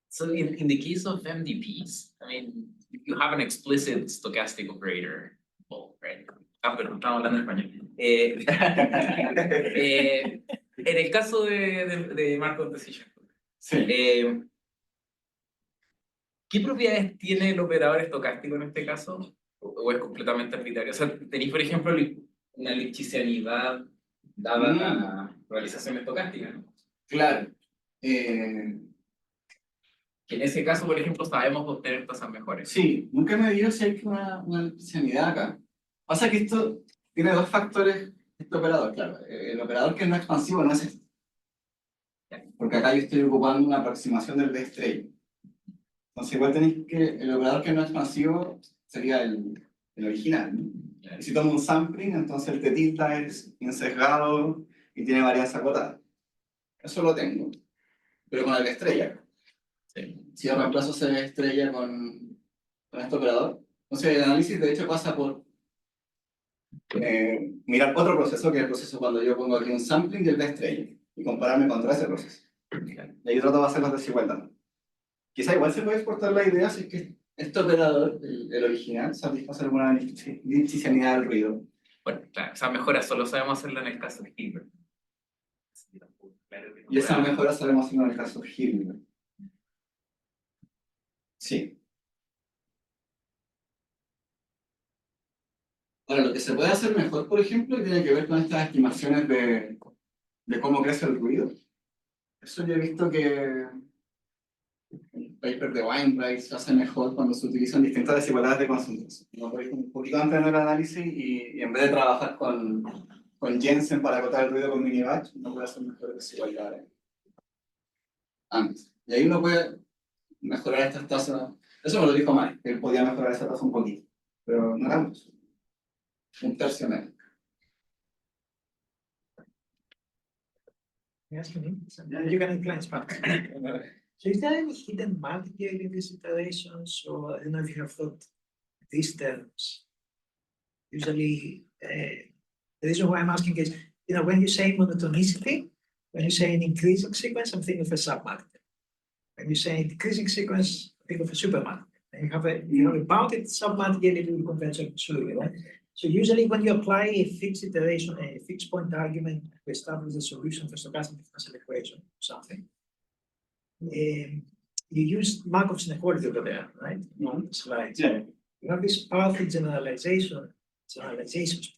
So in the case of MDPs, I mean, you have an explicit stochastic operator, well, right? Ah, pero estamos hablando en español. En el caso de Markov Decision, Sí. ¿qué propiedades tiene el operador estocástico en este caso? ¿O es completamente arbitrario? O sea, tenéis, por ejemplo, una lipschitzianidad dada la realización estocástica, ¿no? Claro. Que en ese caso, por ejemplo, sabemos obtener tasas mejores. Sí, nunca me dio si hay una especialidad acá. Pasa que esto tiene dos factores, este operador, claro. El operador que no es expansivo no es este. Porque acá yo estoy ocupando una aproximación del B estrella. Entonces igual tenéis que, el operador que no es expansivo sería el original, ¿no? Y si tomo un sampling, entonces el t-tilda es insesgado y tiene varianza acotada. Eso lo tengo, pero con el estrella. Sí. Si yo reemplazo ese estrella con este operador, entonces el análisis de hecho pasa por mirar otro proceso, que es el proceso cuando yo pongo aquí un sampling del B estrella y compararme contra ese proceso. Y ahí trato de hacer las desigualdades. Quizá igual se puede exportar la idea si es que este operador, el original, satisface alguna lipschitzianidad del ruido. Bueno, claro, esa mejora solo sabemos hacerla en el caso de Hilbert. Y esa mejora sabemos hacerlo en el caso de Hilbert. Sí. Ahora, lo que se puede hacer mejor, por ejemplo, tiene que ver con estas estimaciones de cómo crece el ruido. Eso yo he visto que el paper de Weinreich se hace mejor cuando se utilizan distintas desigualdades de concentración. ¿No? Por ejemplo, un poquito antes del análisis y en vez de trabajar con Jensen para acotar el ruido con minibatch, uno puede hacer mejores desigualdades antes. Y ahí uno puede mejorar estas tasas. Eso me lo dijo Mike, que él podía mejorar esa tasa un poquito, pero no era mucho. Un tercio menos. Yes, you can incline spark. So is there any hidden martingale in these iterations, or I don't know if you have thought these terms? Usually, the reason why I'm asking is, when you say monotonicity, when you say an increasing sequence, I'm thinking of a submartingale. When you say decreasing sequence, I think of a supermartingale. And you have a bounded submartingale in the conventional theory, right? So usually when you apply a fixed iteration, a fixed point argument to establish the solution for stochastic differential equation or something, you use Markov's inequality over there, right? On the slide. Yeah. You have this powerful generalizations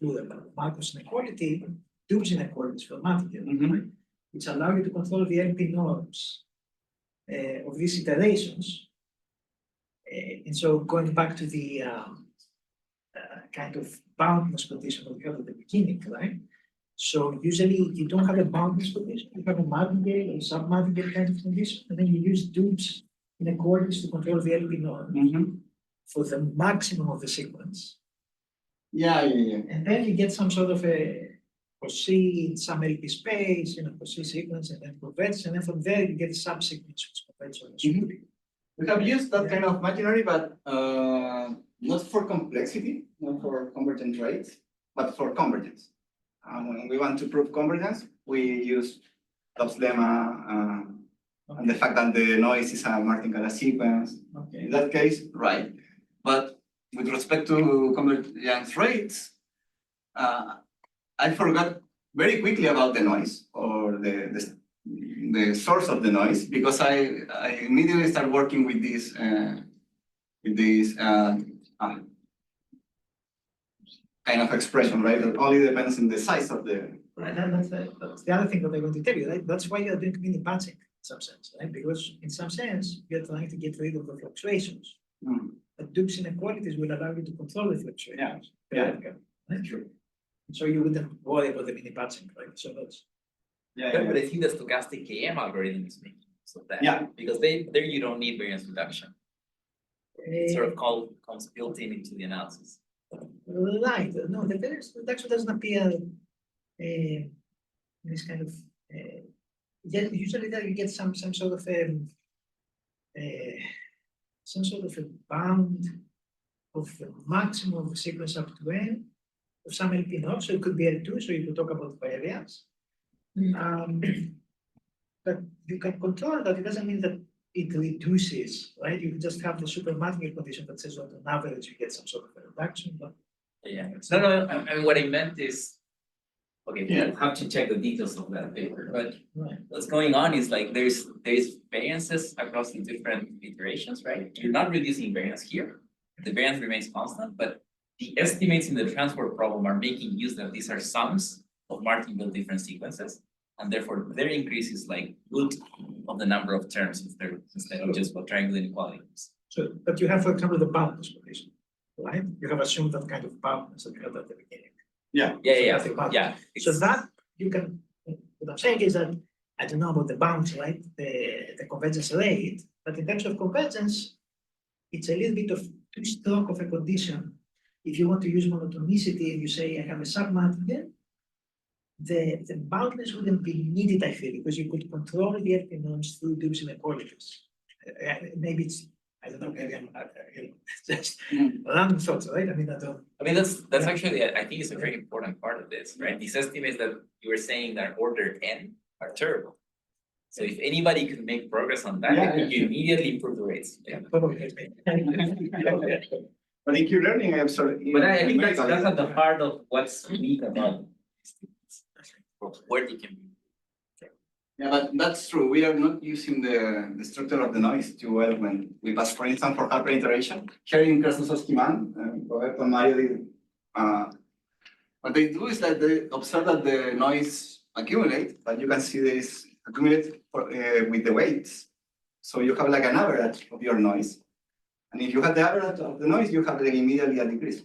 plural, Markov's inequality, Dub's inequalities for martingale, right? Which allow you to control the LP norms of these iterations. And so going back to the kind of boundless condition that we have at the beginning, right? So usually you don't have a boundless condition, you have a martingale or sub-martingale kind of condition, and then you use Dub's inequalities to control the LP norm for the maximum of the sequence. Yeah. And then you get some sort of a Cauchy in some LP space, Cauchy sequence, and then converge, and then from there you get a subsequence which converges on the super. We have used that kind of imaginary, but not for complexity, not for convergent rates, but for convergence. When we want to prove convergence, we use Dobbs lemma and the fact that the noise is a martingale sequence. Okay. In that case, right. But with respect to convergence rates, I forgot very quickly about the noise or the source of the noise, because I immediately start working with this kind of expression, right? That only depends on the size of the. Right, that's the other thing that I'm going to tell you, right? That's why you're doing mini batching in some sense, right? Because in some sense, you're trying to get rid of the fluctuations. But Dub's inequalities will allow you to control the fluctuations. Yeah. Right? True. So you wouldn't worry about the mini batching, right? So that's. But I think the stochastic KM algorithm is making use of that. Yeah. Because there you don't need variance reduction. It's sort of comes built into the analysis. Right. No, the variance reduction doesn't appear in this kind of. Usually that you get some sort of a bound of the maximum of the sequence up to n of some LP node. So it could be L2. So you could talk about variance. But you can control that. It doesn't mean that it reduces, right? You just have the supermartingale condition that says that on average you get some sort of a reduction. But Yeah. No. I mean, what I meant is Okay, Yeah. we'll have to check the details of that paper, but Right. what's going on is like there's variances across the different iterations, right? You're not reducing variance here. The variance remains constant, but the estimates in the transport problem are making use that these are sums of Martingale different sequences. And therefore their increase is like root of the number of terms instead of just what triangle inequalities. So, but you have, for example, the boundless relation, right? You have assumed that kind of boundless that you had at the beginning. Yeah, Nothing about yeah. So that you can, what I'm saying is that I don't know about the bounds, right? The convergence rate, but in terms of convergence, it's a little bit of too strong of a condition. If you want to use monotonicity and you say I have a submargin, the boundless wouldn't be needed, I feel, because you could control the epinoms through Gibbs inequalities. Maybe it's, I don't know, maybe I'm just random thoughts, right? I mean, I don't. I mean, that's actually, I think it's a very important part of this, right? These estimates that you were saying that order n are terrible. So if anybody could make progress on that, you immediately improve the rates. Yeah. Probably. But in Q-learning, I observed. But I think that's at the heart of what's unique about where they can be. Yeah, but that's true. We are not using the structure of the noise too well when we pass, for instance, for Harper iteration. Here in Krasnodar-Schiemann, Roberto and Mario did, what they do is that they observe that the noise accumulate, but you can see this accumulate with the weights. So you have like an average of your noise. And if you have the average of the noise, you have like immediately a decrease.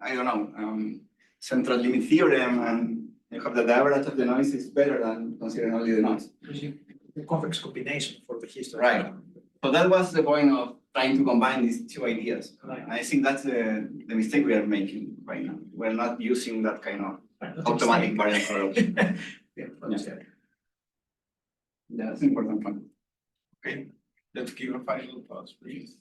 I don't know, central limit theorem, and you have that the average of the noise is better than considering only the noise. The convex combination for the history. Right. So that was the point of trying to combine these two ideas. Right. And I think that's the mistake we are making right now. We're not using that kind of Right, not automatic mistake. variance correlation. Yeah, understand. That's an important point. Okay, let's give a final thoughts, please.